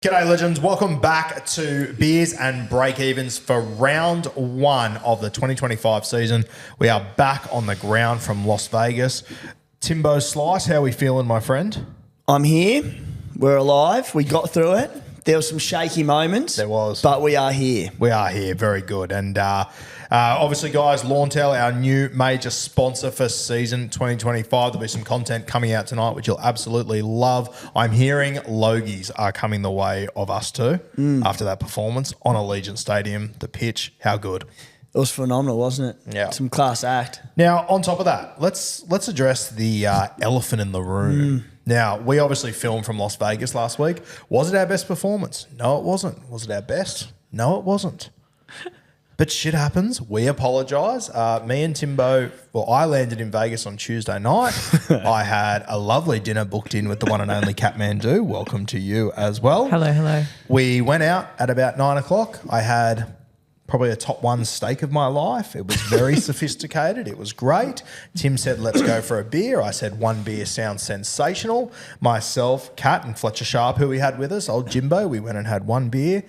G'day legends, welcome back to Beers and Breakevens for round one of the 2025 season. We are back on the ground from Las Vegas. Timbo Slice, how are we feeling, my friend? I'm here. We're alive. We got through it. There were some shaky moments. There was. But we are here. We are here, very good. And obviously, guys, Lawntel, our new major sponsor for season 2025. There'll be some content coming out tonight, which you'll absolutely love. I'm hearing Logies are coming the way of us too after that performance on Allegiant Stadium. The pitch, how good. It was phenomenal, wasn't it? Yeah. Some class act. Now, on top of that, let's address the elephant in the room. Now, we obviously filmed from Las Vegas last week. Was it our best performance? No, it wasn't. Was it our best? No, it wasn't. But shit happens. We apologise. Me and Timbo, I landed in Vegas on Tuesday night. I had a lovely dinner booked in with the one and only Kathmandu. Welcome to you as well. Hello, hello. We went out at about 9 o'clock. I had probably a top one steak of my life. It was very sophisticated. It was great. Tim said, let's go for a beer. I said, one beer sounds sensational. Myself, Kat and Fletcher Sharp, who we had with us, old Jimbo, we went and had one beer.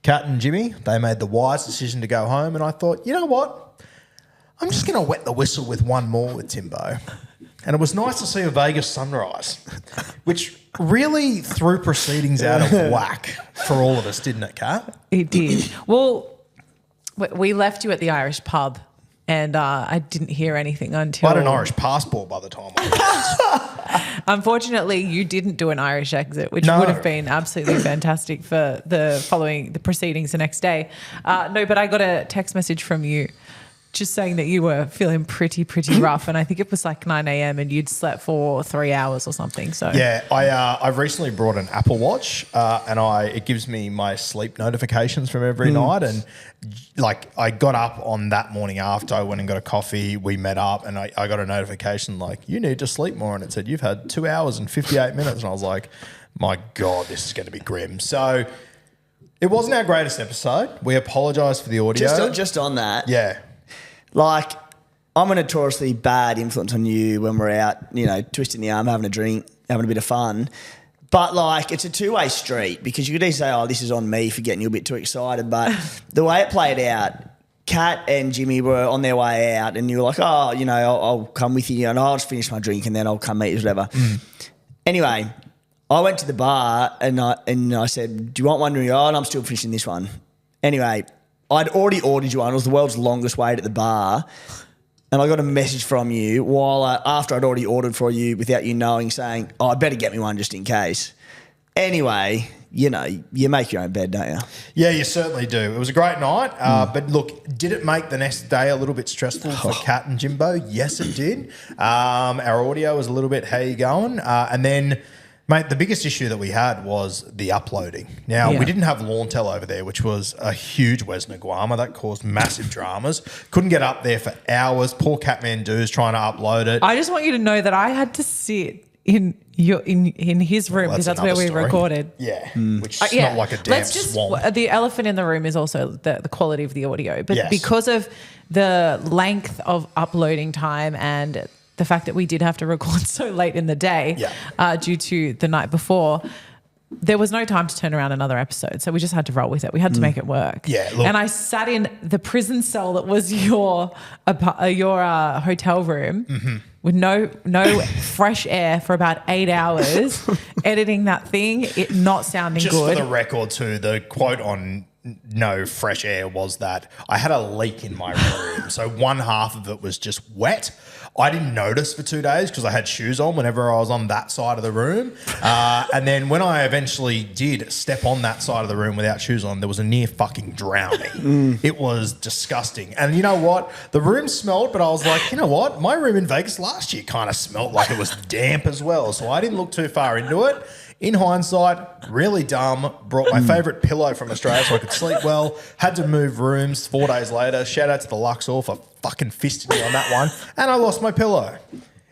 Kat and Jimmy, they made the wise decision to go home. And I thought, you know what? I'm just going to wet the whistle with one more with Timbo. And it was nice to see a Vegas sunrise, which really threw proceedings out of whack for all of us, didn't it, Kat? It did. Well, we left you at the Irish pub and I didn't hear anything until... I had an Irish passport by the time I left. Unfortunately, you didn't do an Irish exit, which would have been absolutely fantastic for the proceedings the next day. No, but I got a text message from you just saying that you were feeling pretty rough, and I think it was like 9 a.m. and you'd slept for 3 hours or something. So yeah, I've recently brought an Apple Watch, and it gives me my sleep notifications from every night. And like I got up on that morning after I went and got a coffee. We met up, and I got a notification like, you need to sleep more, and it said you've had 2 hours and 58 minutes, and I was like, my God, this is going to be grim. So it wasn't our greatest episode. We apologise for the audio. Just on that. Yeah. Like, I'm a notoriously bad influence on you when we're out, you know, twisting the arm, having a drink, having a bit of fun. But, like, it's a two-way street because you could easily say, oh, this is on me for getting you a bit too excited. But the way it played out, Kat and Jimmy were on their way out and you were like, oh, you know, I'll come with you and I'll just finish my drink and then I'll come meet you, whatever. Anyway, I went to the bar and I said, do you want one? And oh, I'm still finishing this one. Anyway, I'd already ordered you one. It was the world's longest wait at the bar. And I got a message from you after I'd already ordered for you without you knowing, saying, oh, I better get me one just in case. Anyway, you know, you make your own bed, don't you? Yeah, you certainly do. It was a great night. But look, did it make the next day a little bit stressful for Kat and Jimbo? Yes, it did. Our audio was a little bit, how you going? And then... Mate, the biggest issue that we had was the uploading. Now, we didn't have Lawntel over there, which was a huge Wesnaguama. That caused massive dramas. Couldn't get up there for hours. Poor Kathmandu's trying to upload it. I just want you to know that I had to sit in his room because that's where we recorded. Yeah, which is not like a damn swamp. The elephant in the room is also the quality of the audio. But because of the length of uploading time and the fact that we did have to record so late in the day due to the night before, there was no time to turn around another episode. So we just had to roll with it. We had to make it work. Yeah, look. And I sat in the prison cell that was your hotel room with no fresh air for about 8 hours, editing that thing, it not sounding just good. Just for the record too, the quote on no fresh air was that I had a leak in my room. So one half of it was just wet. I didn't notice for 2 days because I had shoes on whenever I was on that side of the room. And then when I eventually did step on that side of the room without shoes on, there was a near fucking drowning. It was disgusting. And you know what? The room smelled, but I was like, you know what? My room in Vegas last year kind of smelled like it was damp as well. So I didn't look too far into it. In hindsight, really dumb. Brought my favourite pillow from Australia so I could sleep well. Had to move rooms 4 days later. Shout out to the Luxor for fucking fisting me on that one. And I lost my pillow.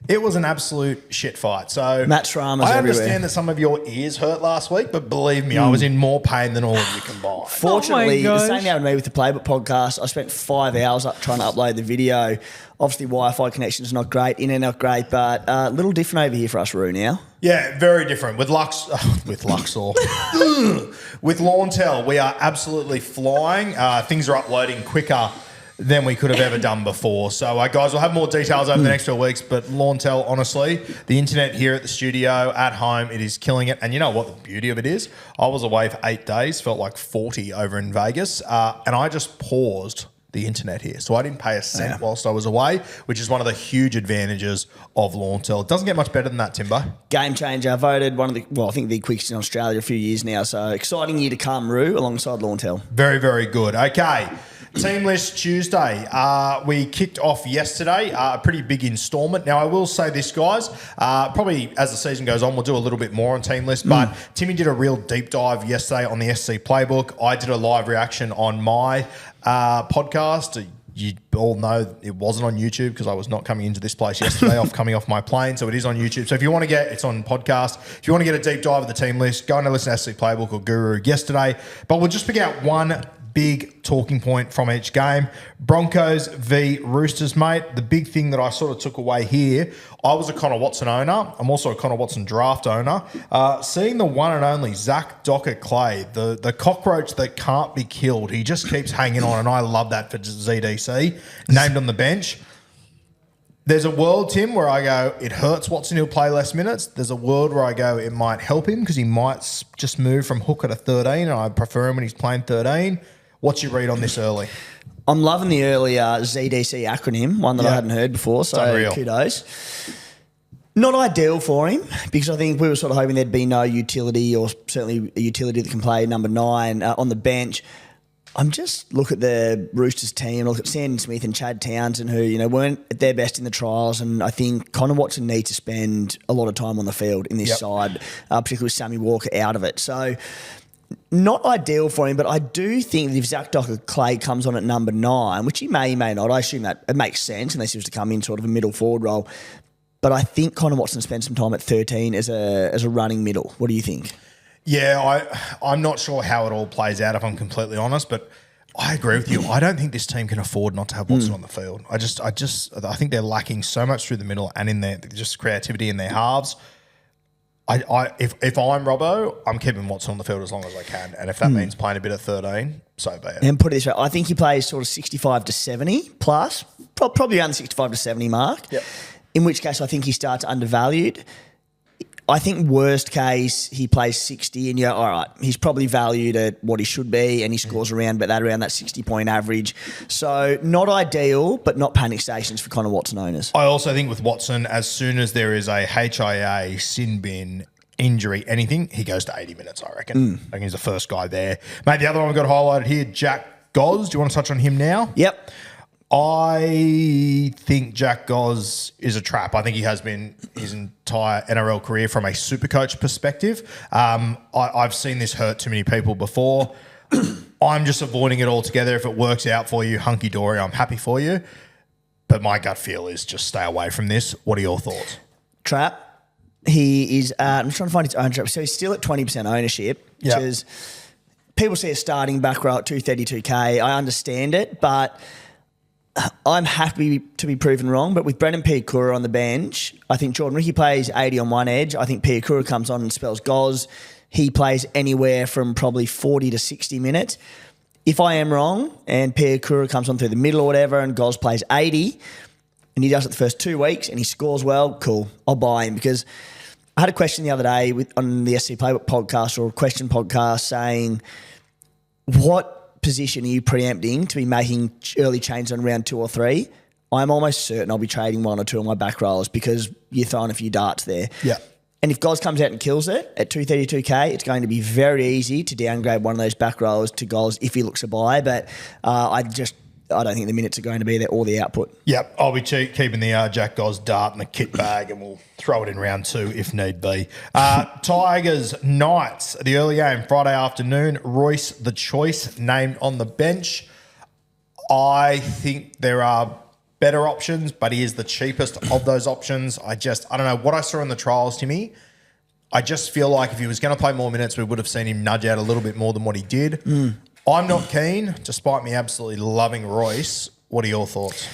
It was an absolute shit fight. So Matt Schrammers I everywhere. understand that some of your ears hurt last week, but believe me, I was in more pain than all of you combined. Fortunately, Oh my the same gosh. happened to me with the Playbook podcast. I spent 5 hours trying to upload the video. Obviously, Wi-Fi connection is not great, internet not great, but a little different over here for us, Roo, now. Yeah, very different. With Luxor, with Lawntel, we are absolutely flying. Things are uploading quicker than we could have ever done before. So, guys, we'll have more details over the next 2 weeks. But Lawntel, honestly, the internet here at the studio, at home, it is killing it. And you know what the beauty of it is? I was away for 8 days, felt like 40 over in Vegas, and I just paused the internet here. So I didn't pay a cent whilst I was away, which is one of the huge advantages of Lawntel. It doesn't get much better than that, Timbo. Game changer. Voted one of the, I think the quickest in Australia a few years now. So exciting year to come, Roo, alongside Lawntel. Very, very good. Okay. Team list Tuesday. We kicked off yesterday, a pretty big instalment. Now, I will say this, guys, probably as the season goes on, we'll do a little bit more on team list, but Timmy did a real deep dive yesterday on the SC Playbook. I did a live reaction on my podcast. You all know it wasn't on YouTube because I was not coming into this place yesterday coming off my plane. So it is on YouTube. So if you want to it's on podcast. If you want to get a deep dive of the team list, go and listen to SC Playbook or Guru yesterday. But we'll just pick out one big talking point from each game. Broncos v Roosters, mate. The big thing that I sort of took away here, I was a Connor Watson owner. I'm also a Connor Watson draft owner. Seeing the one and only Zach Docker-Clay, the cockroach that can't be killed. He just keeps hanging on, and I love that for ZDC. Named on the bench. There's a world, Tim, where I go, it hurts Watson, he'll play less minutes. There's a world where I go, it might help him because he might just move from hooker to 13, and I prefer him when he's playing 13. What's your read on this early? I'm loving the early ZDC acronym, one that I hadn't heard before, so kudos. Not ideal for him because I think we were sort of hoping there'd be no utility, or certainly a utility that can play number 9 on the bench. I'm just look at the Roosters team, look at Sandon Smith and Chad Townsend, who weren't at their best in the trials, and I think Connor Watson needs to spend a lot of time on the field in this side, particularly with Sammy Walker out of it. So not ideal for him, but I do think that if Zach Docker-Clay comes on at number 9, which he may not, I assume that it makes sense unless he was to come in sort of a middle forward role. But I think Connor Watson spends some time at 13 as a running middle. What do you think? Yeah, I'm not sure how it all plays out, if I'm completely honest, but I agree with you. I don't think this team can afford not to have Watson on the field. I think they're lacking so much through the middle and in their just creativity in their halves. If I'm Robbo, I'm keeping Watson on the field as long as I can, and if that means playing a bit at 13, so be it. And put it this way, I think he plays sort of 65 to 70 plus, probably around the 65 to 70 mark. Yep. In which case, I think he starts undervalued. I think worst case, he plays 60 and you're, all right, he's probably valued at what he should be and he scores around that 60-point average. So not ideal, but not panic stations for Connor Watson owners. I also think with Watson, as soon as there is a HIA, sin bin, injury, anything, he goes to 80 minutes, I reckon. I think he's the first guy there. Mate, the other one we've got highlighted here, Jack Goz. Do you want to touch on him now? Yep. I think Jack Goz is a trap. I think he has been his entire NRL career from a SuperCoach perspective. I've seen this hurt too many people before. I'm just avoiding it altogether. If it works out for you, hunky-dory, I'm happy for you. But my gut feel is just stay away from this. What are your thoughts? Trap. He is, I'm trying to find his own trap. So he's still at 20% ownership, which is, people see a starting back row at 232K. I understand it, but I'm happy to be proven wrong, but with Brendan Piakura on the bench, I think Jordan Ricky plays 80 on one edge. I think Piakura comes on and spells Goz. He plays anywhere from probably 40 to 60 minutes. If I am wrong and Piakura comes on through the middle or whatever and Goz plays 80 and he does it the first 2 weeks and he scores well, cool, I'll buy him. Because I had a question the other day on the SC Playbook podcast or a question podcast saying, what position are you preempting to be making early changes on round 2 or 3? I'm almost certain I'll be trading 1 or 2 of my back rollers because you're throwing a few darts there. Yeah. And if Goz comes out and kills it at 232K, it's going to be very easy to downgrade one of those back rollers to Goz if he looks a buy. But I don't think the minutes are going to be there or the output. Yep, I'll be keeping the Jack Goz dart in the kit bag and we'll throw it in round 2 if need be. Tigers, Knights, the early game, Friday afternoon. Royce, the choice, named on the bench. I think there are better options, but he is the cheapest of those options. I don't know what I saw in the trials, Timmy. I just feel like if he was going to play more minutes, we would have seen him nudge out a little bit more than what he did. I'm not keen, despite me absolutely loving Royce. What are your thoughts?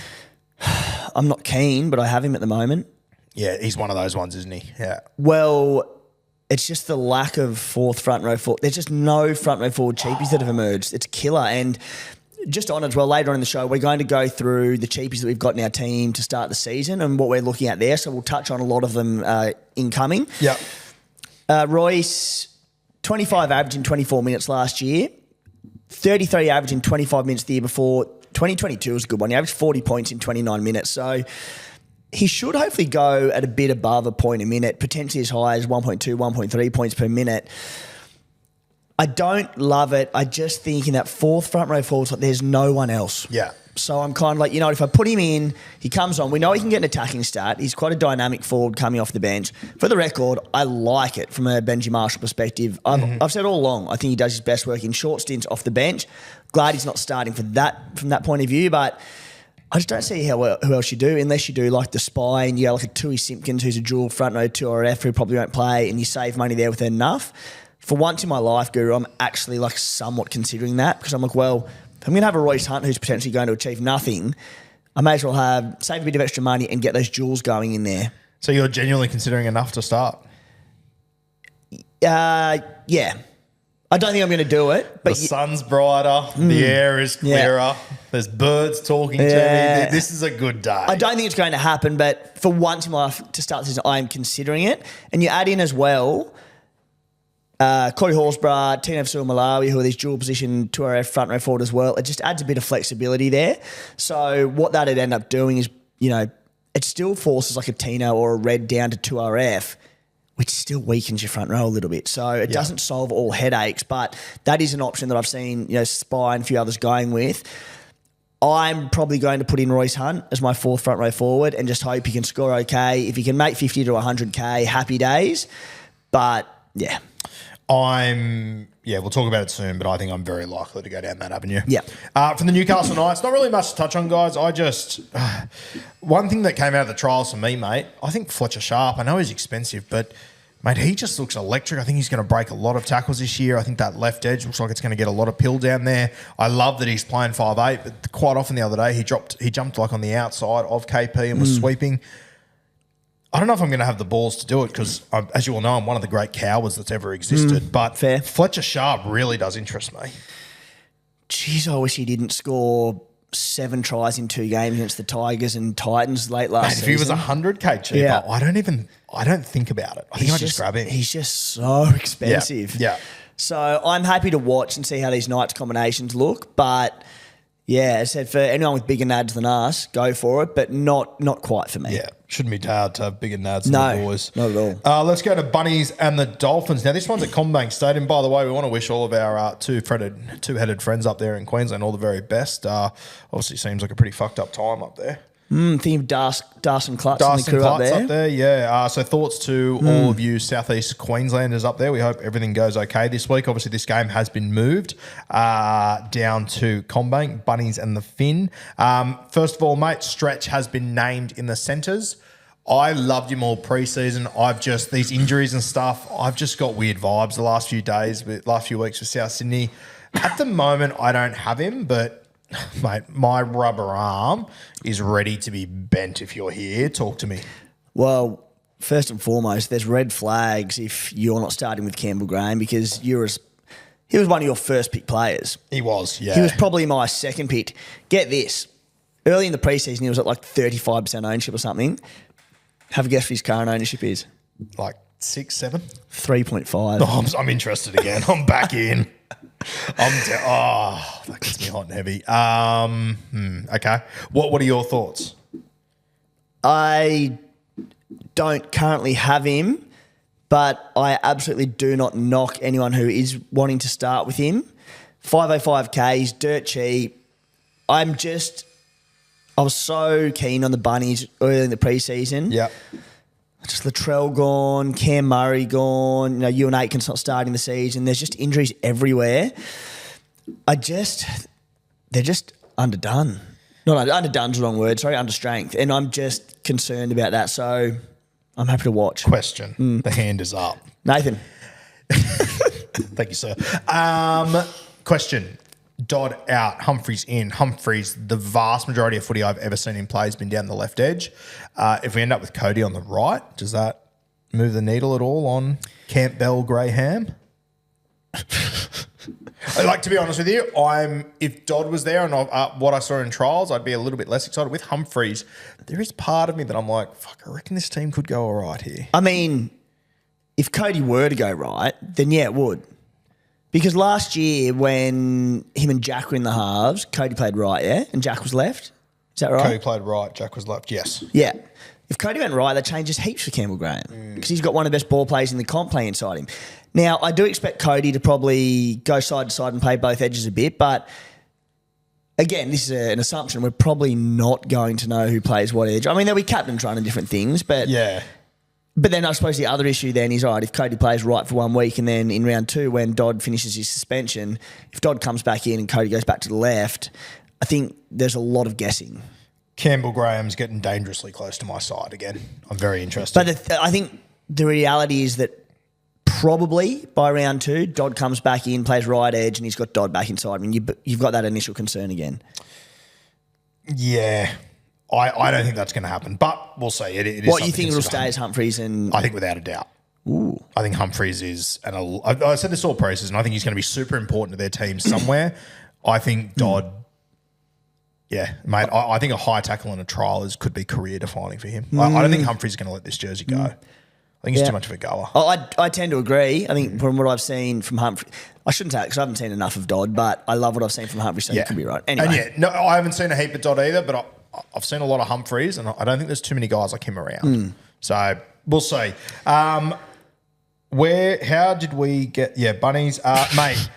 I'm not keen, but I have him at the moment. Yeah, he's one of those ones, isn't he? Yeah. Well, it's just the lack of fourth front row forward. There's just no front row forward cheapies that have emerged. It's killer. And just on as well, later on in the show, we're going to go through the cheapies that we've got in our team to start the season and what we're looking at there. So we'll touch on a lot of them incoming. Yeah. Royce, 25 average in 24 minutes last year. 33 average in 25 minutes the year before. 2022 was a good one. He averaged 40 points in 29 minutes. So he should hopefully go at a bit above a point a minute, potentially as high as 1.2, 1.3 points per minute. I don't love it. I just think in that fourth front row forward, like there's no one else. Yeah. So I'm kind of like, if I put him in, he comes on. We know he can get an attacking stat. He's quite a dynamic forward coming off the bench. For the record, I like it from a Benji Marshall perspective. I've said all along, I think he does his best work in short stints off the bench. Glad he's not starting from that point of view, but I just don't see who else you do, unless you do like the spy and you go like a Tui Simpkins who's a dual front row 2RF who probably won't play and you save money there with enough. For once in my life, Guru, I'm actually like somewhat considering that because I'm like, well, if I'm going to have a Royce Hunt who's potentially going to achieve nothing, I may as well save a bit of extra money and get those jewels going in there. So you're genuinely considering enough to start? Yeah. I don't think I'm going to do it. But the sun's brighter, the air is clearer, there's birds talking to me. This is a good day. I don't think it's going to happen, but for once in my life to start the season, I am considering it. And you add in as well Corey Horsburgh, Tino Malawi, who are these dual position 2RF front row forward as well. It just adds a bit of flexibility there. So what that'd end up doing is, it still forces like a Tino or a Red down to 2RF, which still weakens your front row a little bit. So it doesn't solve all headaches, but that is an option that I've seen, Spy and a few others going with. I'm probably going to put in Royce Hunt as my fourth front row forward and just hope he can score okay. If he can make 50 to 100K, happy days. But, yeah. We'll talk about it soon, but I think I'm very likely to go down that avenue. Yeah. From the Newcastle Knights, not really much to touch on, guys. One thing that came out of the trials for me, mate, I think Fletcher Sharp, I know he's expensive, but, mate, he just looks electric. I think he's going to break a lot of tackles this year. I think that left edge looks like it's going to get a lot of pill down there. I love that he's playing 5'8", but quite often the other day he jumped like on the outside of KP and was sweeping. I don't know if I'm going to have the balls to do it because, as you all know, I'm one of the great cowards that's ever existed. But fair. Fletcher Sharp really does interest me. Jeez, I wish he didn't score 7 tries in 2 games against the Tigers and Titans late last season. If he was 100K cheaper, I don't think about it. I think I just grab him. He's just so expensive. Yeah. So I'm happy to watch and see how these Knights combinations look. But, yeah, as I said, for anyone with bigger nads than us, go for it, but not quite for me. Yeah. Shouldn't be hard to have bigger nads than the boys. Not at all. Let's go to Bunnies and the Dolphins. Now, this one's at Combank Stadium. By the way, we want to wish all of our two-headed friends up there in Queensland all the very best. Obviously, seems like a pretty fucked up time up there. Think of Darcy Klutz and the crew up there. Yeah. So thoughts to all of you Southeast Queenslanders up there. We hope everything goes okay this week. Obviously, this game has been moved down to Combank, Bunnies and the Finn. First of all, mate, Stretch has been named in the centres. I loved him all preseason. These injuries and stuff, I've just got weird vibes the last few weeks with South Sydney. At the moment, I don't have him, but mate, my rubber arm is ready to be bent if you're here. Talk to me. Well, first and foremost, there's red flags if you're not starting with Campbell Graham because he was one of your first pick players. He was, yeah. He was probably my second pick. Get this. Early in the preseason, he was at like 35% ownership or something. Have a guess what his current ownership is. Like 6, 7? 3.5. Oh, I'm interested again. I'm back in. That gets me hot and heavy. Okay. What are your thoughts? I don't currently have him, but I absolutely do not knock anyone who is wanting to start with him. 505K, he's dirt cheap. I was so keen on the Bunnies early in the preseason. Yeah. Just Latrell gone, Cam Murray gone, Ewan Aitken's not starting the season. There's just injuries everywhere. They're just underdone. Not underdone's the wrong word. Sorry, under strength. And I'm just concerned about that. So I'm happy to watch. Question. The hand is up. Nathan. Thank you, sir. Question. Dodd out, Humphreys in. Humphreys, the vast majority of footy I've ever seen him play has been down the left edge. If we end up with Cody on the right, does that move the needle at all on Campbell Graham? Like, to be honest with you, if Dodd was there and what I saw in trials, I'd be a little bit less excited. With Humphreys, there is part of me that I'm like, fuck, I reckon this team could go all right here. I mean, if Cody were to go right, then yeah, it would. Because last year when him and Jack were in the halves, Cody played right, yeah? And Jack was left? Is that right? Cody played right, Jack was left, yes. Yeah. If Cody went right, that changes heaps for Campbell Graham because he's got one of the best ball players in the comp playing inside him. Now, I do expect Cody to probably go side to side and play both edges a bit, but again, this is an assumption. We're probably not going to know who plays what edge. I mean, there'll be captains running different things, but yeah. But then I suppose the other issue then is, all right, if Cody plays right for 1 week and then in round 2 when Dodd finishes his suspension, if Dodd comes back in and Cody goes back to the left, I think there's a lot of guessing. Campbell Graham's getting dangerously close to my side again. I'm very interested. But I think the reality is that probably by round 2, Dodd comes back in, plays right edge, and he's got Dodd back inside. I mean, you've got that initial concern again. Yeah. I don't think that's going to happen, but we'll see. It is what you think it'll stay as Humphreys? And I think without a doubt. Ooh. I think Humphreys is, and I said this all preseason, I think he's going to be super important to their team somewhere. I think Dodd, yeah, mate, I think a high tackle and a trial could be career defining for him. I don't think Humphreys is going to let this jersey go. I think he's too much of a goer. I tend to agree. I think from what I've seen from Humphreys, I shouldn't say it because I haven't seen enough of Dodd, but I love what I've seen from Humphreys, so you could be right. Anyway. And I haven't seen a heap of Dodd either, but I've seen a lot of Humphreys, and I don't think there's too many guys like him around. So we'll see. How did we get? Bunnies, mate.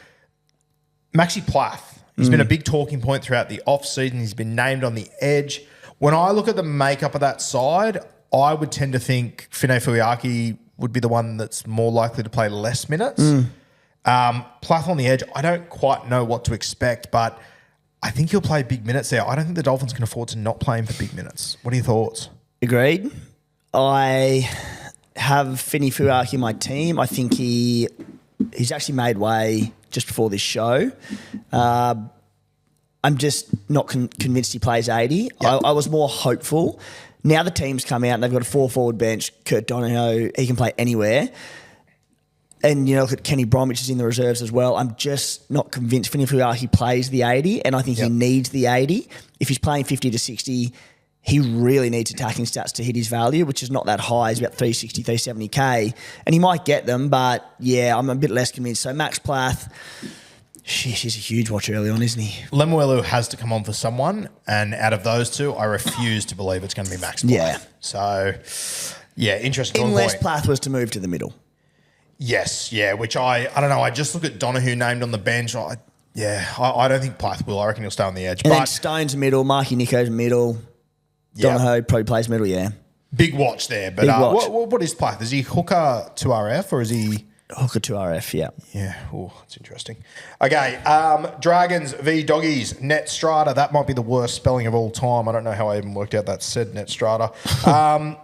Maxi Plath. He's been a big talking point throughout the off season. He's been named on the edge. When I look at the makeup of that side, I would tend to think Fine Fuiaki would be the one that's more likely to play less minutes. Plath on the edge, I don't quite know what to expect, but I think he'll play big minutes there. I don't think the Dolphins can afford to not play him for big minutes. What are your thoughts? Agreed. I have Fine Fuiaki in my team. I think he's actually made way just before this show. I'm just not convinced he plays 80. Yep. I was more hopeful. Now the team's come out and they've got a 4-forward bench. Kurt Donohoe, he can play anywhere. And, look at Kenny Bromwich is in the reserves as well. I'm just not convinced Fine Fuiaki plays the 80, and I think he needs the 80. If he's playing 50 to 60, he really needs attacking stats to hit his value, which is not that high. He's about 360, 370K. And he might get them, but, I'm a bit less convinced. So Max Plath, he's a huge watch early on, isn't he? Lemuelu has to come on for someone, and out of those two, I refuse to believe it's going to be Max Plath. Yeah. So, interesting. Unless Plath was to move to the middle. Yes, which I don't know. I just look at Donohoe named on the bench. I don't think Plath will. I reckon he'll stay on the edge. And then Stone's middle, Marky Nico's middle. Donohoe probably plays middle, Big watch there. But what is Plath? Is he hooker to RF or is he... Hooker to RF, yeah. Yeah, that's interesting. Okay, Dragons v Doggies, Net Strata. That might be the worst spelling of all time. I don't know how I even worked out that said Net Strata.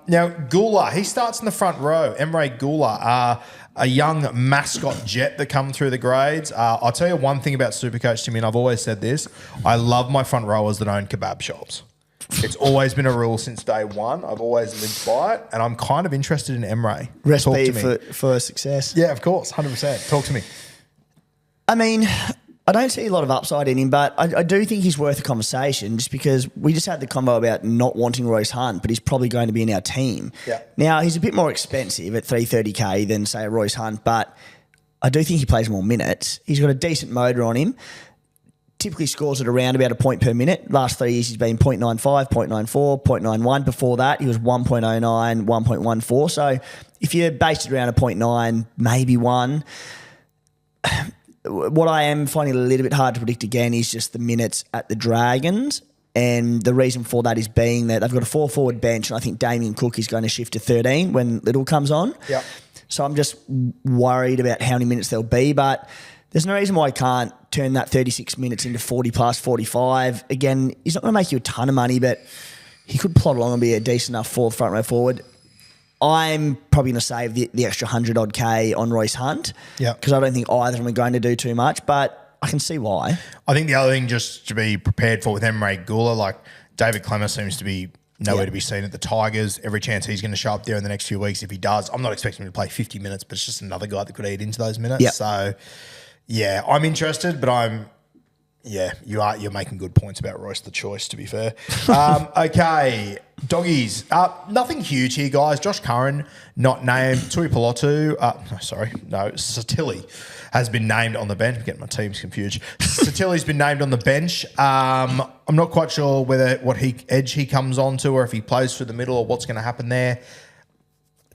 Now, Gula, he starts in the front row. Emre Gula, a young mascot jet that come through the grades. I'll tell you one thing about SuperCoach, Timmy, and I've always said this. I love my front rowers that own kebab shops. It's always been a rule since day one. I've always lived by it, and I'm kind of interested in Emre. Recipe for success. Yeah, of course, 100%. Talk to me. I mean, I don't see a lot of upside in him, but I do think he's worth a conversation just because we just had the convo about not wanting Royce Hunt, but he's probably going to be in our team. Yeah. Now, he's a bit more expensive at $330K than, say, a Royce Hunt, but I do think he plays more minutes. He's got a decent motor on him. Typically scores at around about a point per minute. Last 3 years he's been 0.95, 0.94, 0.91. Before that he was 1.09, 1.14. So if you're based around a 0.9, maybe 1. What I am finding a little bit hard to predict again is just the minutes at the Dragons. And the reason for that is being that they've got a 4-forward bench, and I think Damien Cook is going to shift to 13 when Little comes on. Yeah. So I'm just worried about how many minutes there'll be, but There's no reason why he can't turn that 36 minutes into 40 plus 45. Again, he's not going to make you a ton of money, but he could plod along and be a decent enough front row forward. I'm probably going to save the extra 100 odd K on Royce Hunt. Yeah. Because I don't think either of them are going to do too much, but I can see why. I think the other thing just to be prepared for with Emre Gula, like David Clemmer seems to be nowhere to be seen at the Tigers. Every chance he's going to show up there in the next few weeks if he does. I'm not expecting him to play 50 minutes, but it's just another guy that could eat into those minutes. Yep. So, yeah, I'm interested, but you're making good points about Royce the choice, to be fair. Okay, doggies. Nothing huge here, guys. Josh Curran not named. Tui Pelotu. Satili has been named on the bench. I'm getting my teams confused. Satili's been named on the bench. I'm not quite sure what edge he comes onto or if he plays through the middle or what's going to happen there.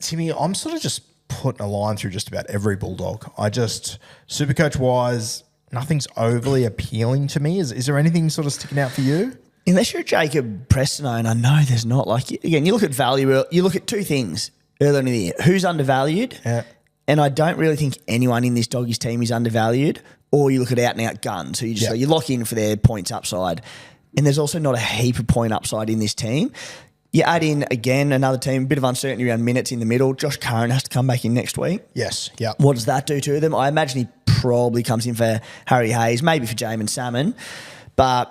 Timmy, I'm sort of just putting a line through just about every Bulldog. SuperCoach-wise, nothing's overly appealing to me. Is there anything sort of sticking out for you? Unless you're a Jacob Preston owner, no, there's not. Like, again, you look at value, you look at two things earlier in the year. Who's undervalued? Yeah. And I don't really think anyone in this Doggies team is undervalued. Or you look at out-and-out guns. So you lock in for their points upside. And there's also not a heap of point upside in this team. You add in, again, another team, a bit of uncertainty around minutes in the middle. Josh Curran has to come back in next week. Yes, yeah. What does that do to them? I imagine he probably comes in for Harry Hayes, maybe for Jamin Salmon. But,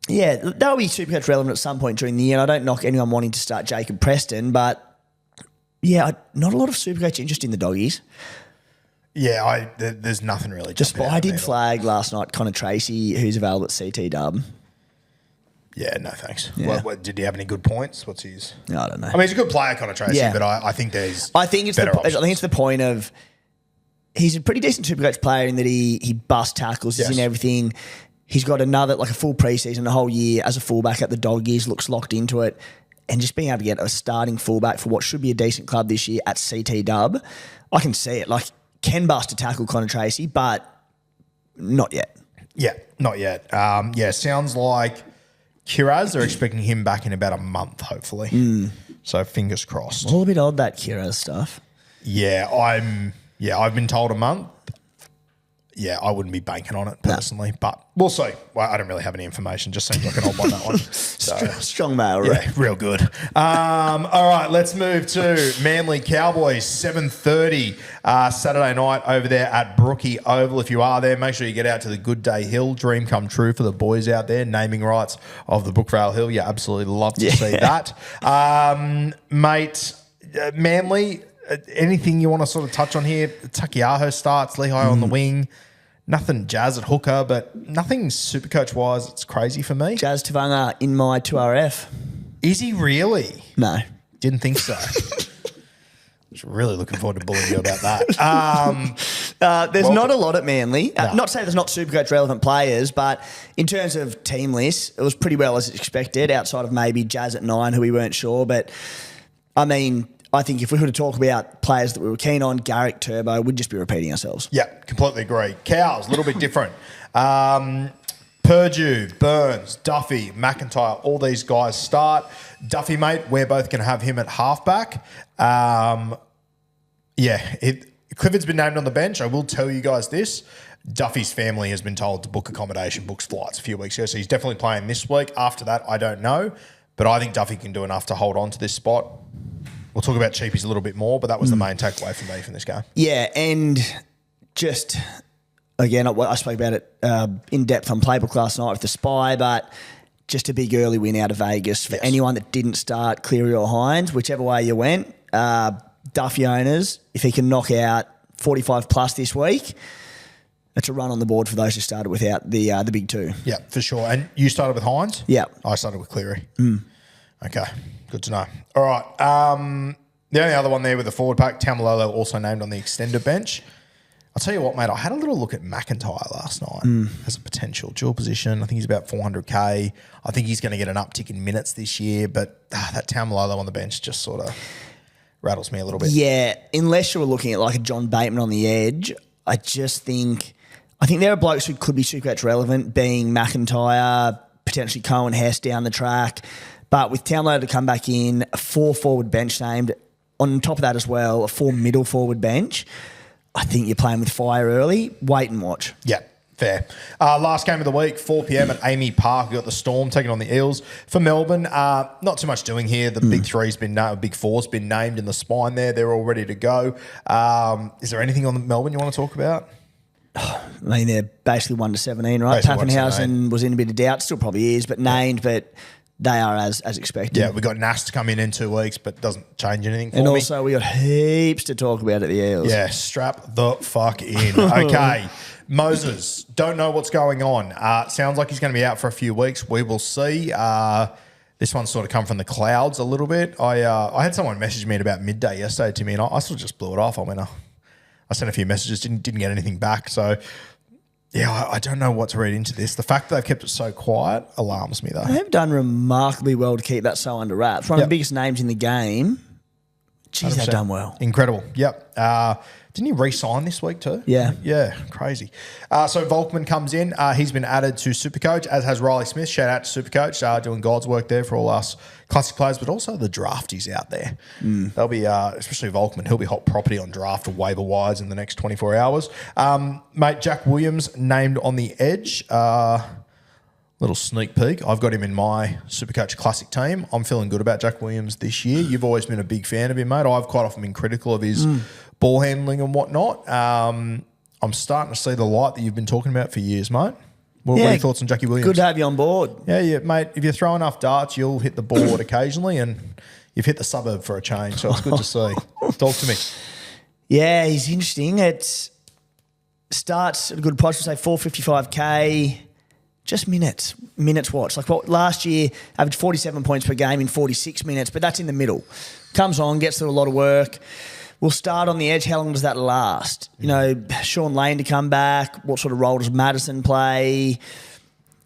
yeah, that'll be Supercoach relevant at some point during the year. And I don't knock anyone wanting to start Jacob Preston, but, yeah, not a lot of Supercoach interest in the Doggies. Yeah, there's nothing really. I did flag last night Connor Tracy, who's available at CT Dub. Yeah, no thanks. Yeah. What, did he have any good points? What's his? I don't know. I mean, he's a good player, Connor Tracy, but I think there's better options. I think it's the point of he's a pretty decent Supercoach player in that he bust tackles, he's in everything. He's got a full preseason, a whole year as a fullback at the Doggies, looks locked into it. And just being able to get a starting fullback for what should be a decent club this year at CT Dub, I can see it. Like, can bust a tackle Connor Tracy, but not yet. Yeah, not yet. Sounds like Kiraz are expecting him back in about a month, hopefully. So fingers crossed. All a bit odd, that Kiraz stuff. Yeah, I've been told a month. Yeah, I wouldn't be banking on it personally, but we'll see. Well, I don't really have any information. Just seems like an odd one, that one. So, strong mail, right? Yeah, real good. All right, let's move to Manly Cowboys, 7:30 Saturday night over there at Brookie Oval. If you are there, make sure you get out to the Good Day Hill. Dream come true for the boys out there. Naming rights of the Brookvale Hill. You absolutely love to see that. Mate, Manly, anything you want to sort of touch on here? Takiaho starts, Lehigh on the wing. Nothing Jazz at hooker, but nothing Supercoach-wise. It's crazy for me. Jazz Tavanga in my 2RF. Is he really? No. Didn't think so. Was really looking forward to bullying you about that. There's not a lot at Manly. Not to say there's not Supercoach relevant players, but in terms of team list, it was pretty well as expected, outside of maybe Jazz at 9, who we weren't sure. But, I mean, I think if we were to talk about players that we were keen on, Garrick, Turbo, we'd just be repeating ourselves. Yeah, completely agree. Cows, a little bit different. Purdue, Burns, Duffy, McIntyre, all these guys start. Duffy, mate, we're both going to have him at halfback. Clifford's been named on the bench. I will tell you guys this. Duffy's family has been told to book accommodation, books flights a few weeks ago, so he's definitely playing this week. After that, I don't know. But I think Duffy can do enough to hold on to this spot. We'll talk about Cheapies a little bit more, but that was the main takeaway for me from this game. Yeah, and just, again, I spoke about it in depth on Playbook last night with the Spy, but just a big early win out of Vegas for anyone that didn't start Cleary or Hines, whichever way you went. Duffy owners, if he can knock out 45 plus this week, that's a run on the board for those who started without the big two. Yeah, for sure. And you started with Hines? Yeah. I started with Cleary. Okay, good to know. All right. The only other one there with the forward pack, Tamalolo also named on the extender bench. I'll tell you what, mate, I had a little look at McIntyre last night as a potential dual position. I think he's about 400K. I think he's going to get an uptick in minutes this year, but that Tamalolo on the bench just sort of rattles me a little bit. Yeah, unless you were looking at like a John Bateman on the edge, I think there are blokes who could be Supercoach relevant, being McIntyre, potentially Cohen Hess down the track. But with Townloader to come back in, a 4 forward bench named, on top of that as well, a 4 middle forward bench, I think you're playing with fire early. Wait and watch. Yeah. Fair. Last game of the week, 4 p.m. at Amy Park. We've got the Storm taking on the Eels. For Melbourne, not too much doing here. The big big four's been named in the spine there. They're all ready to go. Is there anything on the Melbourne you want to talk about? I mean, they're basically 1-17, right? Pappenhausen was in a bit of doubt, still probably is, but named, but they are as expected. Yeah, we got Nass to come in 2 weeks, but doesn't change anything for me. And also, we got heaps to talk about at the Eels. Yeah, strap the fuck in. Okay. Moses, don't know what's going on. Sounds like he's going to be out for a few weeks. We will see. This one's sort of come from the clouds a little bit. I had someone message me at about midday yesterday to me, and I sort of just blew it off. I sent a few messages, didn't get anything back. So, yeah, I don't know what to read into this. The fact that they've kept it so quiet alarms me, though. They've done remarkably well to keep that so under wraps. One of the biggest names in the game. Jeez, 100%. They've done well. Incredible. Yep. Didn't he re-sign this week too? Yeah. Yeah, crazy. So Volkman comes in. He's been added to SuperCoach, as has Riley Smith. Shout out to SuperCoach, doing God's work there for all us classic players, but also the drafties out there. They'll be, especially Volkman, he'll be hot property on draft or waiver wires in the next 24 hours. Mate, Jack Williams named on the edge. Little sneak peek. I've got him in my SuperCoach Classic team. I'm feeling good about Jack Williams this year. You've always been a big fan of him, mate. I've quite often been critical of his ball handling and whatnot. I'm starting to see the light that you've been talking about for years, mate. What are your thoughts on Jackie Williams? Good to have you on board. Yeah, mate. If you throw enough darts, you'll hit the board occasionally, and you've hit the suburb for a change, so it's good to see. Talk to me. Yeah, he's interesting. It starts at a good price, we'll say 455K. Just minutes watch. Like last year, averaged 47 points per game in 46 minutes, but that's in the middle. Comes on, gets through a lot of work. We'll start on the edge. How long does that last? You know, Sean Lane to come back. What sort of role does Madison play?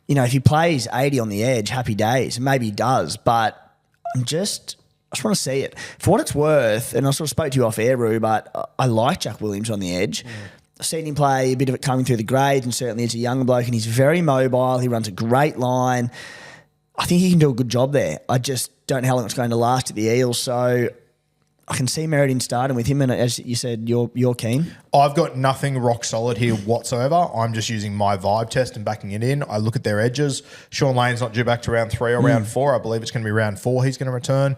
You know, if he plays 80 on the edge, happy days. Maybe he does, but I just want to see it. For what it's worth, and I sort of spoke to you off air, Roo, but I like Jack Williams on the edge. I've seen him play a bit of it coming through the grades, and certainly as a younger bloke, and he's very mobile. He runs a great line. I think he can do a good job there. I just don't know how long it's going to last at the Eels, so I can see merit in starting with him, and as you said, you're keen. I've got nothing rock solid here whatsoever. I'm just using my vibe test and backing it in. I look at their edges. Sean Lane's not due back to round 3 or round 4. I believe it's going to be round 4 he's going to return.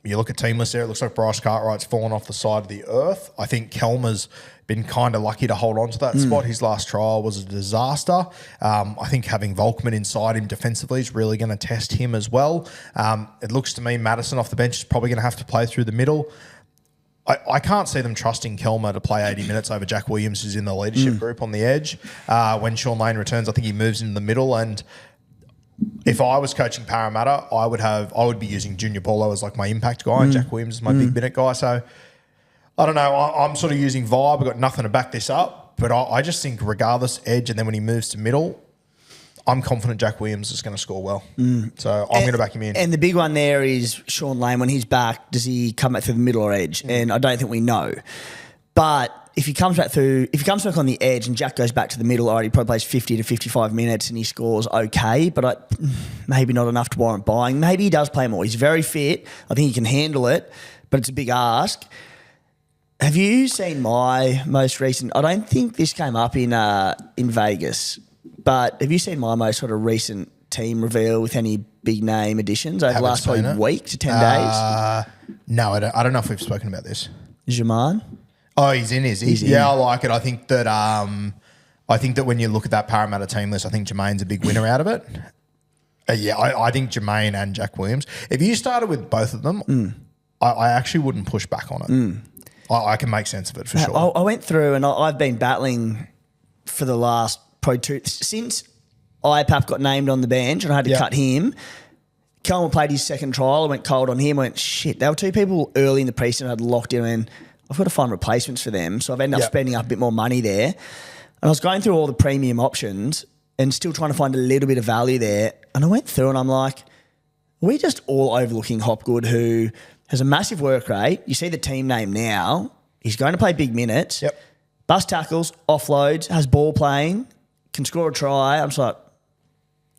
You look at team list there, it looks like Bryce Cartwright's fallen off the side of the earth. I think Kelmer's been kind of lucky to hold on to that spot. His last trial was a disaster. I think having Volkman inside him defensively is really going to test him as well. It looks to me Madison off the bench is probably going to have to play through the middle. I can't see them trusting Kelmer to play 80 minutes over Jack Williams, who's in the leadership group on the edge. When Sean Lane returns, I think he moves into the middle, and if I was coaching Parramatta, I would be using Junior Paulo as like my impact guy, and Jack Williams is my big minute guy. So I don't know. I'm sort of using vibe. I've got nothing to back this up, but I just think regardless edge, and then when he moves to middle, I'm confident Jack Williams is going to score well. So I'm going to back him in. And the big one there is Sean Lane. When he's back, does he come back through the middle or edge? And I don't think we know. But if he comes back on the edge and Jack goes back to the middle, all right, he probably plays 50 to 55 minutes and he scores okay, but maybe not enough to warrant buying. Maybe he does play more. He's very fit. I think he can handle it, but it's a big ask. Have you seen my most recent? I don't think this came up in Vegas, but have you seen my most sort of recent team reveal with any big name additions over the last probably week to 10 days? No, I don't know if we've spoken about this. Jaman? Oh, he's in, is he? He's in. Yeah, I like it. I think that when you look at that Parramatta team list, I think Jermaine's a big winner out of it. I think Jermaine and Jack Williams. If you started with both of them, I actually wouldn't push back on it. I can make sense of it for sure. I went through and I've been battling for the last probably since IPAP got named on the bench and I had to cut him. Kelmer played his second trial. I went cold on him. I went, shit. There were two people early in the preseason I had locked in and I've got to find replacements for them. So I've ended up spending up a bit more money there. And I was going through all the premium options and still trying to find a little bit of value there. And I went through and I'm like, are we just all overlooking Hopgood, who has a massive work rate? You see the team name now. He's going to play big minutes. Yep. Bust tackles, offloads, has ball playing, can score a try. I'm just like,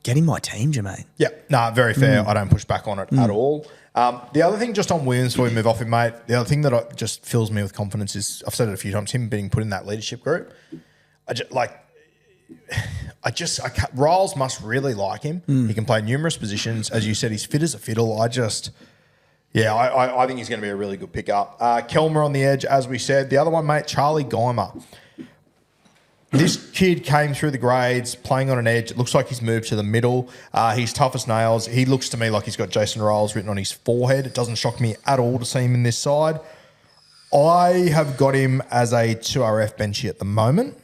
get in my team, Jermaine. Yeah, no, very fair. I don't push back on it at all. The other thing just on Williams before we move off him, mate, the other thing that just fills me with confidence is, I've said it a few times, him being put in that leadership group. Riles must really like him. He can play numerous positions. As you said, he's fit as a fiddle. I think he's going to be a really good pickup. Kelmer on the edge, as we said. The other one, mate, Charlie Geimer. This kid came through the grades, playing on an edge. It looks like he's moved to the middle. He's tough as nails. He looks to me like he's got Jason Riles written on his forehead. It doesn't shock me at all to see him in this side. I have got him as a 2RF benchy at the moment.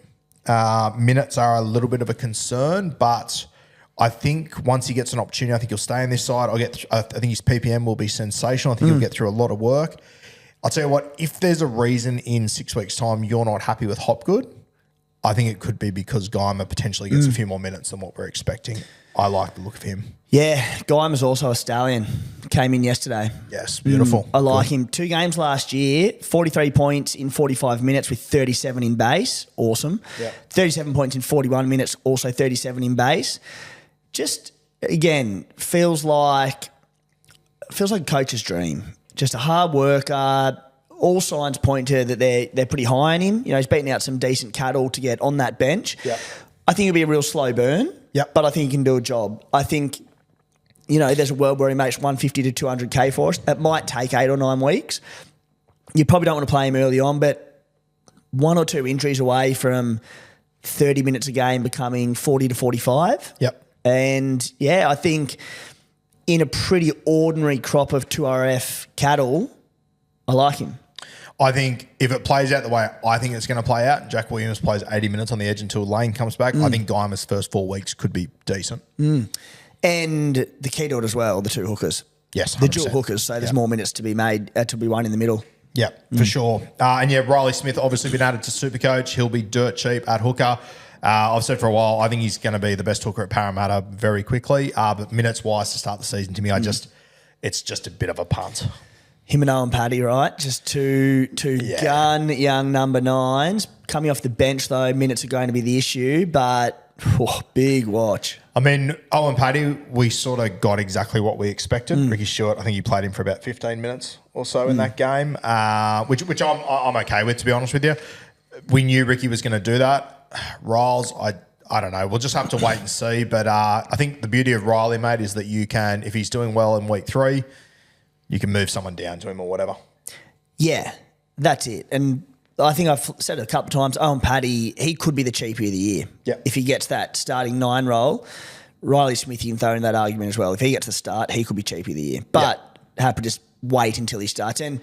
Minutes are a little bit of a concern, but I think once he gets an opportunity, I think he'll stay in this side. I think his PPM will be sensational. I think he'll get through a lot of work. I'll tell you what, if there's a reason in 6 weeks' time you're not happy with Hopgood, I think it could be because Geimer potentially gets a few more minutes than what we're expecting. I like the look of him. Yeah, Geimer's also a stallion. Came in yesterday. Yes, beautiful. I like him. 2 games last year, 43 points in 45 minutes with 37 in base. Awesome. Yep. 37 points in 41 minutes, also 37 in base. Just, again, feels like a coach's dream. Just a hard worker. All signs point to that they're pretty high on him. You know, he's beaten out some decent cattle to get on that bench. Yep. I think it'll be a real slow burn. Yep. But I think he can do a job. I think, you know, there's a world where he makes 150 to 200K for us. It might take 8 or 9 weeks. You probably don't want to play him early on, but 1 or 2 injuries away from 30 minutes a game becoming 40 to 45. Yep. And, yeah, I think in a pretty ordinary crop of 2RF cattle, I like him. I think if it plays out the way I think it's going to play out, Jack Williams plays 80 minutes on the edge until Lane comes back. I think Geimer's first 4 weeks could be decent. And the key to it as well, the 2 hookers. Yes, 100%. The dual hookers, so there's more minutes to be made, to be won in the middle. Yeah, for sure. Riley Smith obviously been added to SuperCoach. He'll be dirt cheap at hooker. I've said for a while, I think he's going to be the best hooker at Parramatta very quickly. But minutes-wise to start the season, to me, it's just a bit of a punt. Him and Owen Paddy, right? Just two gun young number 9s. Coming off the bench, though, minutes are going to be the issue, but big watch. I mean, Owen Paddy, we sort of got exactly what we expected. Ricky Stewart, I think he played him for about 15 minutes or so in that game, which I'm okay with, to be honest with you. We knew Ricky was going to do that. Riles, I don't know. We'll just have to wait and see. But I think the beauty of Riley, mate, is that you can, if he's doing well in week 3, you can move someone down to him or whatever. Yeah, that's it. And I think I've said it a couple of times, Owen Paddy, he could be the cheapie of the year. Yep. If he gets that starting 9 role. Riley Smith, you can throw in that argument as well. If he gets the start, he could be cheapie of the year. But happy to just wait until he starts. And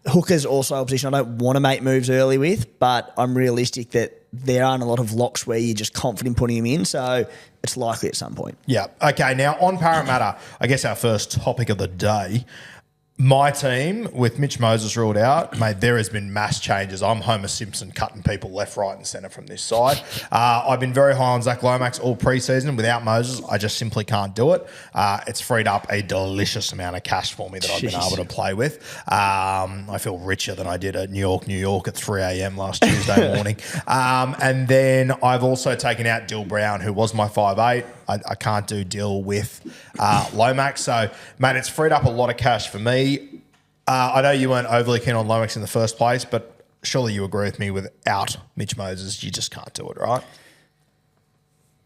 hookers also a position I don't want to make moves early with, but I'm realistic that there aren't a lot of locks where you're just confident putting him in. So it's likely at some point. Yeah. Okay, now on Parramatta, I guess our first topic of the day. My team, with Mitch Moses ruled out, mate, there has been mass changes. I'm Homer Simpson cutting people left, right and centre from this side. I've been very high on Zach Lomax all preseason. Without Moses, I just simply can't do it. It's freed up a delicious amount of cash for me that I've been able to play with. I feel richer than I did at New York at 3 a.m. last Tuesday morning. And then I've also taken out Dill Brown, who was my 5'8". I can't do Dill with Lomax. So, mate, it's freed up a lot of cash for me. I know you weren't overly keen on Lomax in the first place, but surely you agree with me, without Mitch Moses, you just can't do it, right?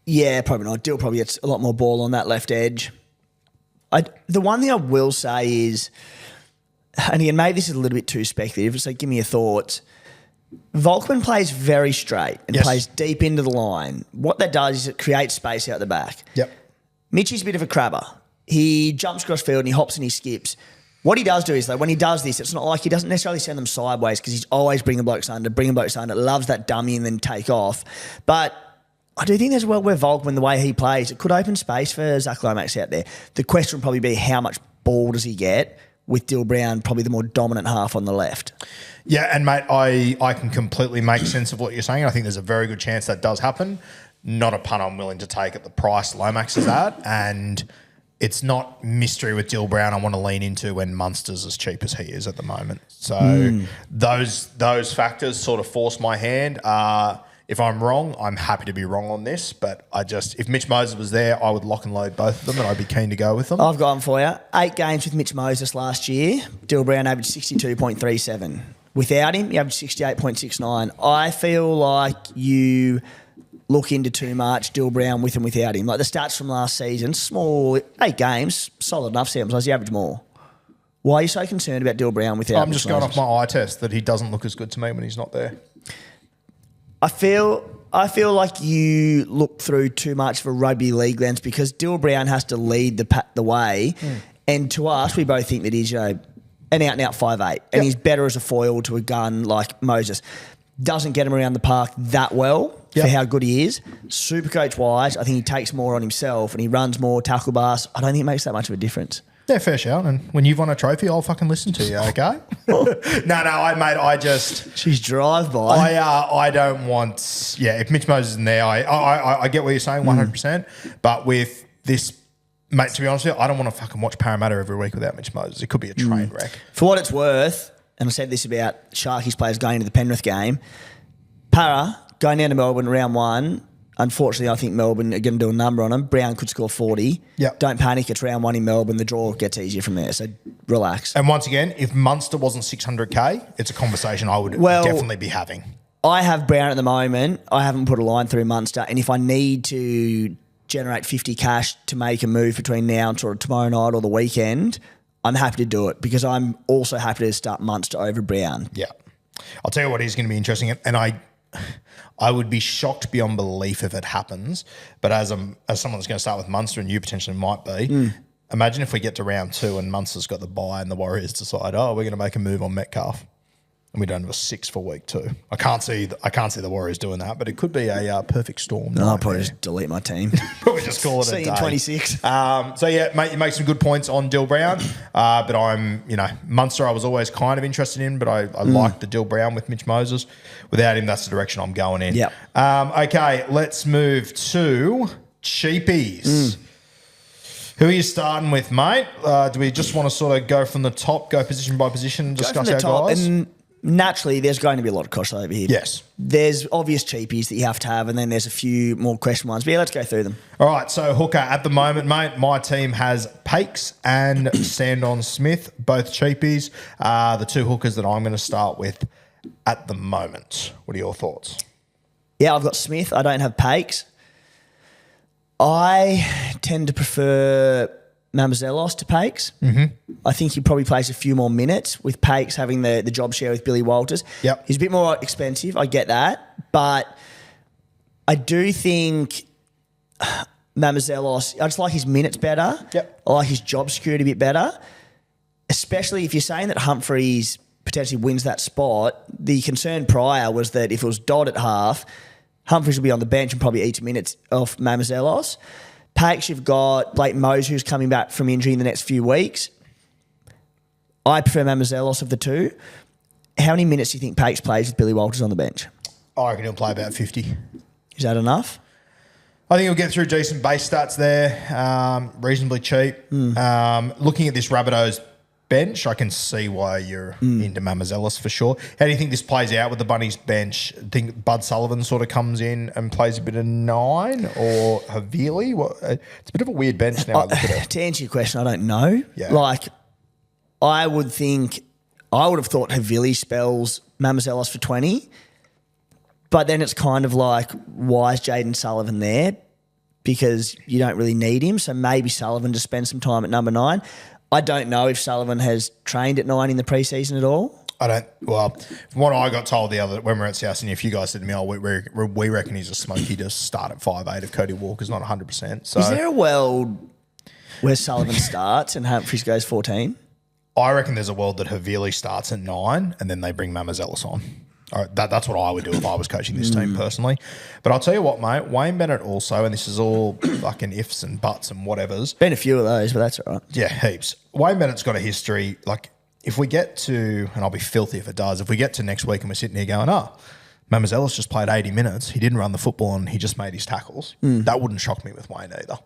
Yeah, probably not. Dill probably gets a lot more ball on that left edge. The one thing I will say is, and again, maybe this is a little bit too speculative, so give me your thoughts. Volkman plays very straight and plays deep into the line. What that does is it creates space out the back. Yep. Mitchie's a bit of a crabber. He jumps across field and he hops and he skips. What he does do is, though, when he does this, it's not like he doesn't necessarily send them sideways because he's always bringing blokes under, loves that dummy and then take off. But I do think there's a world where Volkman, the way he plays, it could open space for Zach Lomax out there. The question would probably be how much ball does he get with Dill Brown, probably the more dominant half on the left. Yeah, and mate, I can completely make sense of what you're saying. I think there's a very good chance that does happen. Not a punt I'm willing to take at the price Lomax is at, and it's not mystery with Dill Brown I want to lean into when Munster's as cheap as he is at the moment. So those factors sort of force my hand. if I'm wrong, I'm happy to be wrong on this. But if Mitch Moses was there, I would lock and load both of them and I'd be keen to go with them. I've got them for you. 8 games with Mitch Moses last year. Dill Brown averaged 62.37. Without him, he averaged 68.69. I feel like you look into too much Dill Brown with and without him. Like the stats from last season, small, 8 games, solid enough sample size, he averaged more. Why are you so concerned about Dill Brown without I'm just going off my eye test that he doesn't look as good to me when he's not there. I feel like you look through too much of a rugby league lens because Dill Brown has to lead the way. And to us, we both think that he's an out-and-out 5'8", and he's better as a foil to a gun like Moses. Doesn't get him around the park that well for how good he is. SuperCoach-wise, I think he takes more on himself and he runs more tackle bars. I don't think it makes that much of a difference. Yeah, fair shout. And when you've won a trophy, I'll fucking listen to you, okay? She's drive-by. I don't want... Yeah, if Mitch Moses isn't there, I get what you're saying 100%. But with this... Mate, to be honest with you, I don't want to fucking watch Parramatta every week without Mitch Moses. It could be a train wreck. For what it's worth, and I said this about Sharkies players going to the Penrith game, Para, going down to Melbourne round 1... Unfortunately, I think Melbourne are going to do a number on them. Brown could score 40. Yep. Don't panic. It's round 1 in Melbourne. The draw gets easier from there. So relax. And once again, if Munster wasn't 600K, it's a conversation I would definitely be having. I have Brown at the moment. I haven't put a line through Munster. And if I need to generate 50 cash to make a move between now and sort of tomorrow night or the weekend, I'm happy to do it because I'm also happy to start Munster over Brown. Yeah. I'll tell you what is going to be interesting. And I would be shocked beyond belief if it happens. But as someone that's going to start with Munster, and you potentially might be, imagine if we get to round 2 and Munster's got the bye and the Warriors decide, we're going to make a move on Metcalf, and we don't have a 6 for week 2. I can't see the Warriors doing that, but it could be a perfect storm. No, I'll probably just delete my team. Probably just call it a day. See you in 26. So yeah, mate, you make some good points on Dill Brown, but I'm, Munster I was always kind of interested in, but I like the Dill Brown with Mitch Moses. Without him, that's the direction I'm going in. Yep. Okay, let's move to Cheapies. Who are you starting with, mate? Do we just want to sort of go from the top, go position by position, discuss our guys? And naturally, there's going to be a lot of costs over here. Yes. There's obvious cheapies that you have to have, and then there's a few more question ones. But yeah, let's go through them. All right, so hooker at the moment, mate, my team has Pakes and Sandon Smith, both cheapies. The 2 hookers that I'm going to start with at the moment. What are your thoughts? Yeah, I've got Smith. I don't have Pakes. I tend to prefer Mamouzelos to Pakes. I think he probably plays a few more minutes with Pakes having the job share with Billy Walters. Yep. He's a bit more expensive. I get that. But I do think Mamouzelos, I just like his minutes better. Yep. I like his job security a bit better, especially if you're saying that Humphreys potentially wins that spot. The concern prior was that if it was Dodd at half, Humphreys will be on the bench and probably eat minutes off Mamouzelos. Pakes, you've got Blake Mose, who's coming back from injury in the next few weeks. I prefer Mamouzelos of the 2. How many minutes do you think Pakes plays with Billy Walters on the bench? I reckon he'll play about 50. Is that enough? I think he'll get through decent base stats there, reasonably cheap. Looking at this Rabbitohs bench, I can see why you're into Mamouzelos for sure. How do you think this plays out with the Bunnies bench? I think Bud Sullivan sort of comes in and plays a bit of 9 or Havili? It's a bit of a weird bench now. I look at it. To answer your question, I don't know. Yeah. I would have thought Havili spells Mamouzelos for 20, but then it's kind of like, why is Jaden Sullivan there? Because you don't really need him, so maybe Sullivan just spends some time at number 9. I don't know if Sullivan has trained at 9 in the preseason at all. Well, from what I got told when we were at South Sydney, a few guys said to me, we reckon he's a smoky to start at 5'8" if Cody Walker's not 100%. So is there a world where Sullivan starts and Humphreys goes 14? I reckon there's a world that Havili starts at 9 and then they bring Mamouzelos on. All right, that's what I would do if I was coaching this team personally. But I'll tell you what, mate, Wayne Bennett also, and this is all fucking ifs and buts and whatevers. Been a few of those, but that's all right. Yeah, heaps. Wayne Bennett's got a history. Like, if we get to, and I'll be filthy if it does, if we get to next week and we're sitting here going, Mamouzelos just played 80 minutes, he didn't run the football and he just made his tackles, that wouldn't shock me with Wayne either.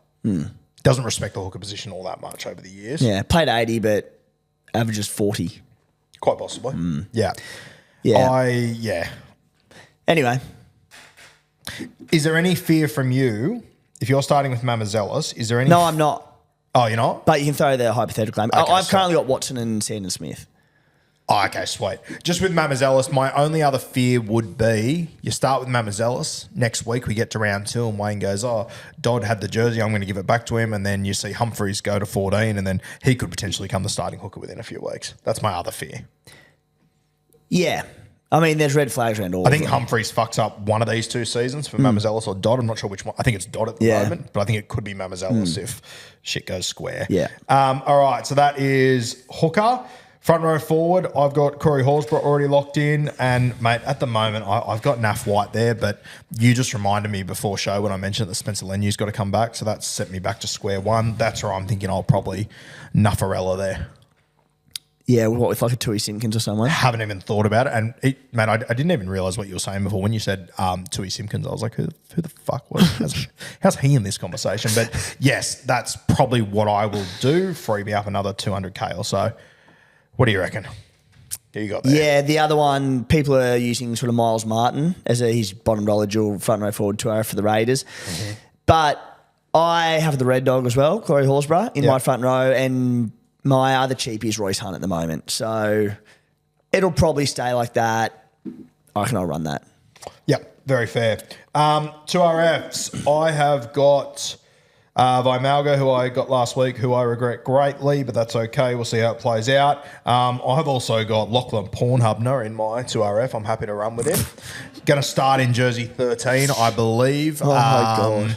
Doesn't respect the hooker position all that much over the years. Yeah, played 80, but averages 40. Quite possibly. Yeah. Yeah. Yeah. Anyway, Is there any fear from you if you're starting with Mamazelis? Is there any? No, I'm not. Oh, you're not? But you can throw the hypothetical claim. Okay, I've currently got Watson and Sandon Smith. Oh, okay, sweet. Just with Mamazelis, my only other fear would be you start with Mamazelis. Next week we get to round 2 and Wayne goes, Dodd had the jersey, I'm going to give it back to him. And then you see Humphreys go to 14 and then he could potentially become the starting hooker within a few weeks. That's my other fear. Yeah. I mean, there's red flags around all I think of them. Humphreys fucks up one of these 2 seasons for Mamazelis or Dodd. I'm not sure which one. I think it's Dodd at the moment, but I think it could be Mamazelis if shit goes square. Yeah. All right, so that is hooker. Front row forward, I've got Corey Horsburgh already locked in. And, mate, at the moment, I've got Naff White there, but you just reminded me before show when I mentioned that Spencer Lenu's got to come back, so that's set me back to square one. That's where I'm thinking I'll probably Nuffarella there. Yeah, with like a Tui Simpkins or someone? Haven't even thought about it. And, I didn't even realise what you were saying before. When you said Tui Simpkins, I was like, who the fuck? How's he in this conversation? But, yes, that's probably what I will do, free me up another 200K or so. What do you reckon? Who you got there? Yeah, the other one, people are using sort of Miles Martin as his bottom dollar dual front row forward 2 for the Raiders. Mm-hmm. But I have the Red Dog as well, Corey Horsburgh, in my front row, and my other cheapie is Royce Hunt at the moment. So it'll probably stay like that. I reckon I'll run that. Yep, very fair. 2 RFs. I have got Vimalga, who I got last week, who I regret greatly, but that's okay. We'll see how it plays out. I've also got Lachlan Pornhubner in my 2 RF. I'm happy to run with him. Going to start in jersey 13, I believe. Oh, my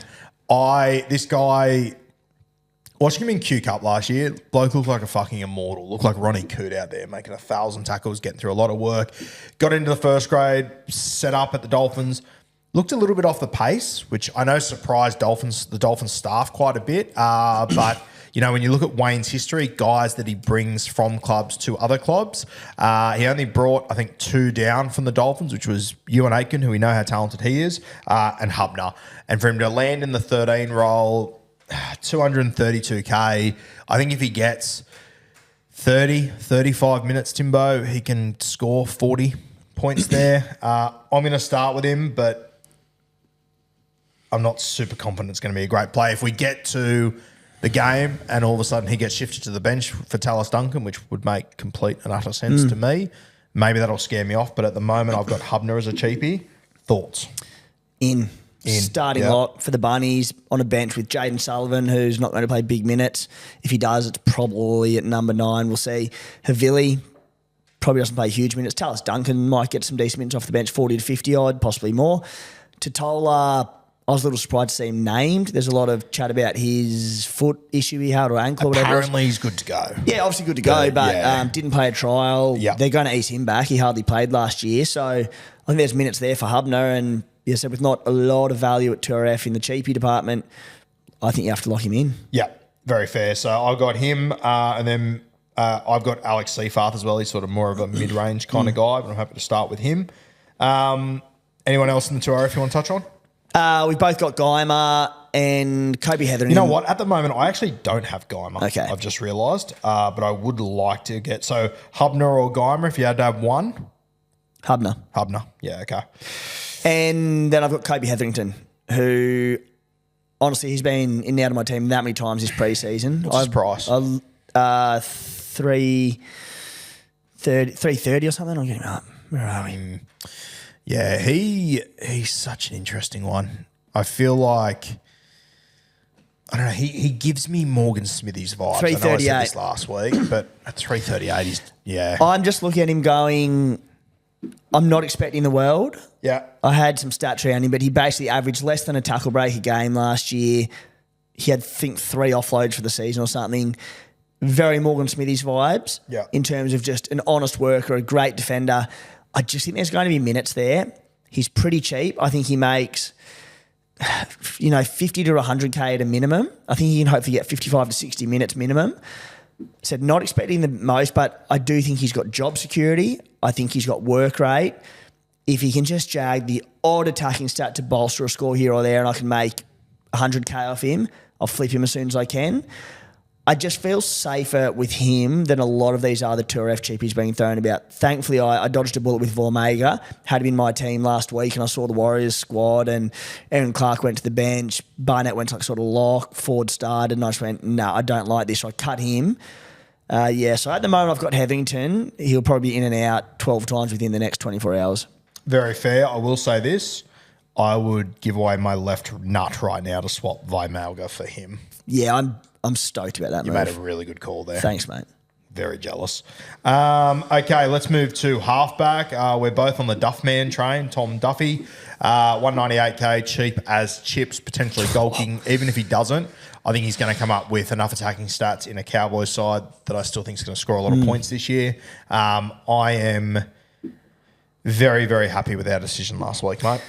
God. This guy, watching him in Q Cup last year, bloke looked like a fucking immortal. Looked like Ronnie Coote out there, making 1,000 tackles, getting through a lot of work. Got into the first grade, set up at the Dolphins. Looked a little bit off the pace, which I know surprised the Dolphins staff quite a bit. But, you know, when you look at Wayne's history, guys that he brings from clubs to other clubs, he only brought, I think, 2 down from the Dolphins, which was Ewan Aitken, who we know how talented he is, and Hubner. And for him to land in the 13 role, 232K, I think if he gets 30, 35 minutes, Timbo, he can score 40 points there. I'm going to start with him, but I'm not super confident it's going to be a great play. If we get to the game and all of a sudden he gets shifted to the bench for Tallis Duncan, which would make complete and utter sense to me, maybe that'll scare me off. But at the moment, I've got Hubner as a cheapie. Thoughts? In. Starting lot for the Bunnies on a bench with Jaden Sullivan, who's not going to play big minutes. If he does, it's probably at number 9. We'll see. Havili probably doesn't play huge minutes. Tallis Duncan might get some decent minutes off the bench, 40 to 50 odd, possibly more. Totola, I was a little surprised to see him named. There's a lot of chat about his foot issue he had or ankle or whatever. Apparently he's good to go. Yeah, obviously good to go, but didn't play a trial. Yep. They're going to ease him back. He hardly played last year. So I think there's minutes there for Hubner. And yeah, so with not a lot of value at 2RF in the cheapie department, I think you have to lock him in. Yeah, very fair. So I've got him and then I've got Alex Seafarth as well. He's sort of more of a mid-range kind of guy, but I'm happy to start with him. Anyone else in the 2RF you want to touch on? We've both got Guymer and Kobe Hetherington. You know what? At the moment, I actually don't have Guymer. Okay. I've just realised. But I would like to get... So, Hubner or Guymer, if you had to have one? Hubner. Yeah, okay. And then I've got Kobe Hetherington, who, honestly, he's been in and out of my team that many times this pre-season. What's his price? 330 or something. I'll get him up. Where are we? Yeah, he's such an interesting one. I feel like, I don't know, he gives me Morgan Smithy's vibes. 338. I know I said this last week, but at 338, he's, I'm just looking at him going, I'm not expecting the world. Yeah. I had some stats around him, but he basically averaged less than a tackle break a game last year. He had, I think, 3 offloads for the season or something. Very Morgan Smithy's vibes in terms of just an honest worker, a great defender. I just think there's going to be minutes there. He's pretty cheap. I think he makes, 50 to 100K at a minimum. I think he can hopefully get 55 to 60 minutes minimum. Said not expecting the most, but I do think he's got job security. I think he's got work rate. If he can just jag the odd attacking stat to bolster a score here or there and I can make 100K off him, I'll flip him as soon as I can. I just feel safer with him than a lot of these other Tour F cheapies being thrown about. Thankfully, I dodged a bullet with Vormega. Had him in my team last week, and I saw the Warriors squad, and Aaron Clark went to the bench. Barnett went to like sort of lock, Ford started, and I just went, no, I don't like this. So I cut him. So at the moment, I've got Hetherington. He'll probably be in and out 12 times within the next 24 hours. Very fair. I will say this. I would give away my left nut right now to swap Vormega for him. Yeah, I'm stoked about that You move. made a really good call there. Thanks, mate. Very jealous. Okay, let's move to halfback. We're both on the Duffman train. Tom Duffy, 198k, cheap as chips, potentially golking. Even if he doesn't, I think he's going to come up with enough attacking stats in a Cowboys side that I still think is going to score a lot of points this year. I am very, very happy with our decision last week, mate.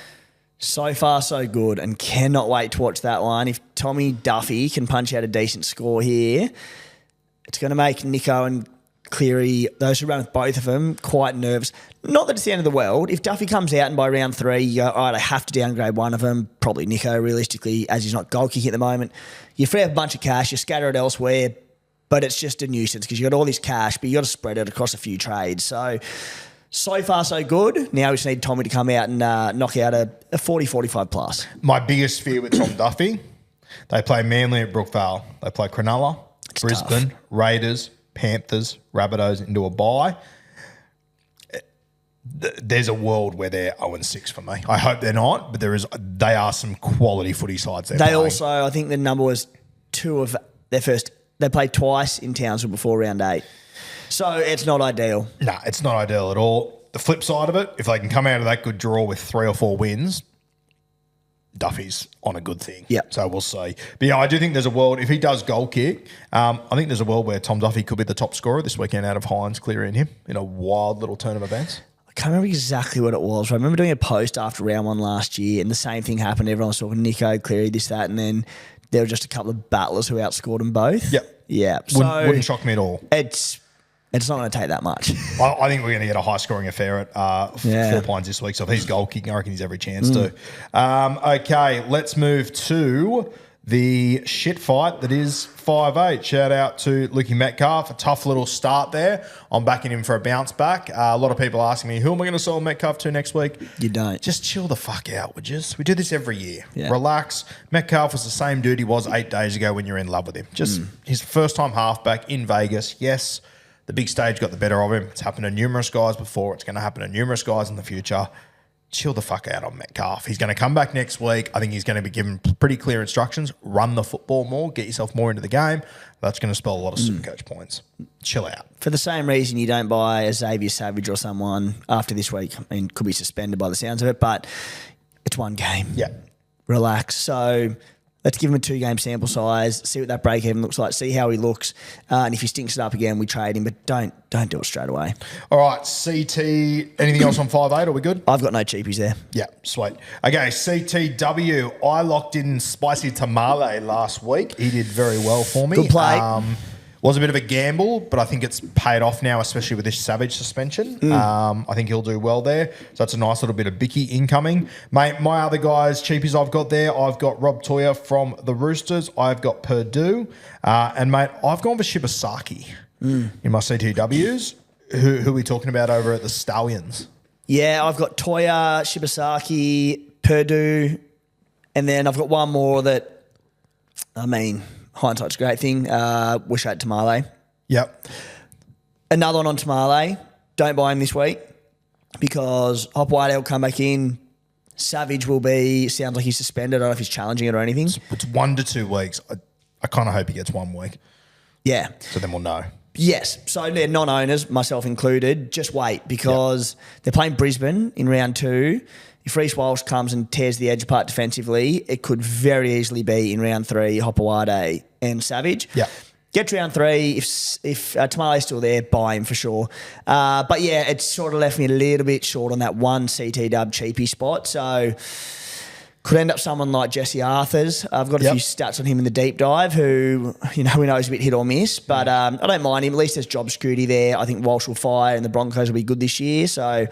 So far, so good, and cannot wait to watch that one. If Tommy Duffy can punch out a decent score here, it's going to make Nico and Cleary, those who run with both of them, quite nervous. Not that it's the end of the world. If Duffy comes out and by round 3, you go, all right, I have to downgrade one of them, probably Nico, realistically, as he's not goal kicking at the moment. You free up a bunch of cash, you scatter it elsewhere, but it's just a nuisance because you've got all this cash, but you've got to spread it across a few trades. So far, so good. Now we just need Tommy to come out and knock out a 40, 45 plus. My biggest fear with Tom Duffy, they play Manly at Brookvale. They play Cronulla, Brisbane, tough. Raiders, Panthers, Rabbitohs into a bye. There's a world where they're 0-6 for me. I hope they're not, but they are some quality footy sides. They also, I think the number was 2 of their first. They played twice in Townsville before round 8. So it's not ideal. No, it's not ideal at all. The flip side of it, if they can come out of that good draw with 3 or 4 wins, Duffy's on a good thing. Yeah. So we'll see. But yeah, I do think there's a world, if he does goal kick, I think there's a world where Tom Duffy could be the top scorer this weekend out of Hines, Cleary and him in a wild little turn of events. I can't remember exactly what it was. I remember doing a post after round 1 last year, and the same thing happened. Everyone was talking Nico, Cleary, this, that, and then there were just a couple of battlers who outscored them both. Yep. Yeah. Wouldn't shock me at all. It's not going to take that much. I think we're going to get a high-scoring affair at 4 Pines this week. So if he's goal-kicking, I reckon he's every chance to. Okay, let's move to the shit fight that is 5'8". Shout out to Lukey Metcalf. A tough little start there. I'm backing him for a bounce back. A lot of people asking me, who am I going to sell Metcalf to next week? You don't. Just chill the fuck out, would you? We do this every year. Yeah. Relax. Metcalf was the same dude he was 8 days ago when you're in love with him. Just his first-time halfback in Vegas. Yes, the big stage got the better of him. It's happened to numerous guys before. It's going to happen to numerous guys in the future. Chill the fuck out on Metcalf. He's going to come back next week. I think he's going to be given pretty clear instructions. Run the football more. Get yourself more into the game. That's going to spell a lot of SuperCoach points. Chill out. For the same reason you don't buy a Xavier Savage or someone after this week. I mean, could be suspended by the sounds of it, but it's one game. Yeah. Relax. So let's give him a 2-game sample size, see what that break-even looks like, see how he looks. And if he stinks it up again, we trade him, but don't do it straight away. All right, CT, anything else on 5'8"? Are we good? I've got no cheapies there. Yeah, sweet. Okay, CTW, I locked in Spicy Tamale last week. He did very well for me. Good play. Was a bit of a gamble, but I think it's paid off now, especially with this Savage suspension. I think he'll do well there. So that's a nice little bit of Bicky incoming. Mate, my other guys, cheapies I've got there, I've got Rob Toya from the Roosters. I've got Purdue. And, mate, I've gone for Shibasaki in my CTWs. Who are we talking about over at the Stallions? Yeah, I've got Toya, Shibasaki, Purdue, and then I've got one more that, I mean, hindsight's a great thing. Wish I had Tamale. Yep. Another one on Tamale. Don't buy him this week because Hop White will come back in. Savage will be, sounds like he's suspended. I don't know if he's challenging it or anything. It's 1 to 2 weeks. I kind of hope he gets 1 week. Yeah. So then we'll know. Yes. So they're non-owners, myself included. Just wait because they're playing Brisbane in round 2. If Reece Walsh comes and tears the edge apart defensively, it could very easily be in round 3, Hopawade and Savage. Yeah. Get to round 3. If Tamale's still there, buy him for sure. But yeah, it's sort of left me a little bit short on that one CT dub cheapie spot. So could end up someone like Jesse Arthurs. I've got a few stats on him in the deep dive who, we know is a bit hit or miss, but I don't mind him. At least there's job security there. I think Walsh will fire and the Broncos will be good this year. So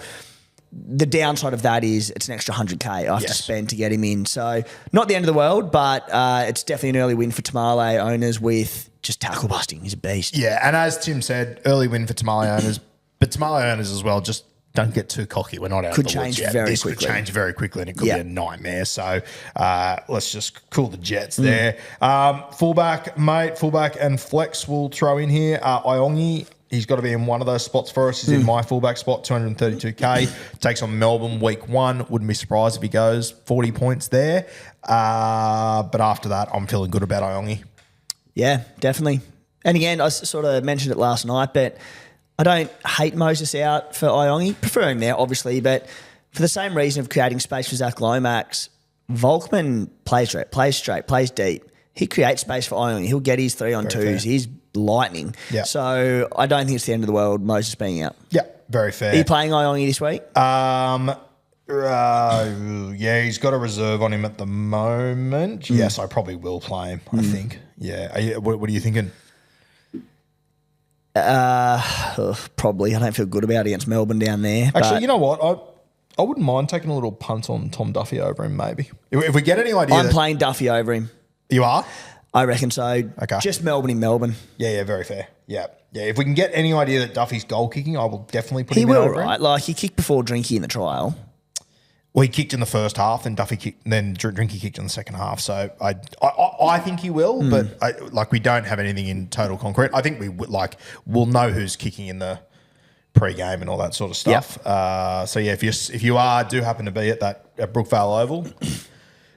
the downside of that is it's an extra 100K I have to spend to get him in. So not the end of the world, but it's definitely an early win for Tamale owners with just tackle busting. He's a beast. Yeah, and as Tim said, early win for Tamale owners, but Tamale owners as well, just don't get too cocky. We're not out Could of the woods change yet. very This quickly. could change very quickly and it could be a nightmare. So let's just cool the jets there. Fullback and flex will throw in here. Iongi, he's got to be in one of those spots for us. He's in my fullback spot, 232K. Takes on Melbourne week 1. Wouldn't be surprised if he goes 40 points there. But after that, I'm feeling good about Iongi. Yeah, definitely. And again, I sort of mentioned it last night, but I don't hate Moses out for Iongi. Prefer him there, obviously, but for the same reason of creating space for Zach Lomax, Volkman plays straight, plays deep. He creates space for Iongi. He'll get his 3-on-2s. He's lightning. Yeah. So I don't think it's the end of the world, Moses being out. Yeah, very fair. Are you playing Iongi this week? Yeah, he's got a reserve on him at the moment. Yes, I probably will play him, I think. Yeah. What are you thinking? Probably. I don't feel good about it against Melbourne down there. Actually, you know what? I wouldn't mind taking a little punt on Tom Duffy over him, maybe. If we get any idea. I'm playing Duffy over him. You are? I reckon so. Okay. Just Melbourne in Melbourne. Yeah, very fair. Yeah. If we can get any idea that Duffy's goal kicking, I will definitely put him He in will, over him. right? Like, he kicked before Drinky in the trial. Well, he kicked in the first half, then Duffy kicked, then Drinky kicked in the second half. So I think he will, but we don't have anything in total concrete. I think we'll know who's kicking in the pre-game and all that sort of stuff. Yep. So yeah, if you do happen to be at Brookvale Oval,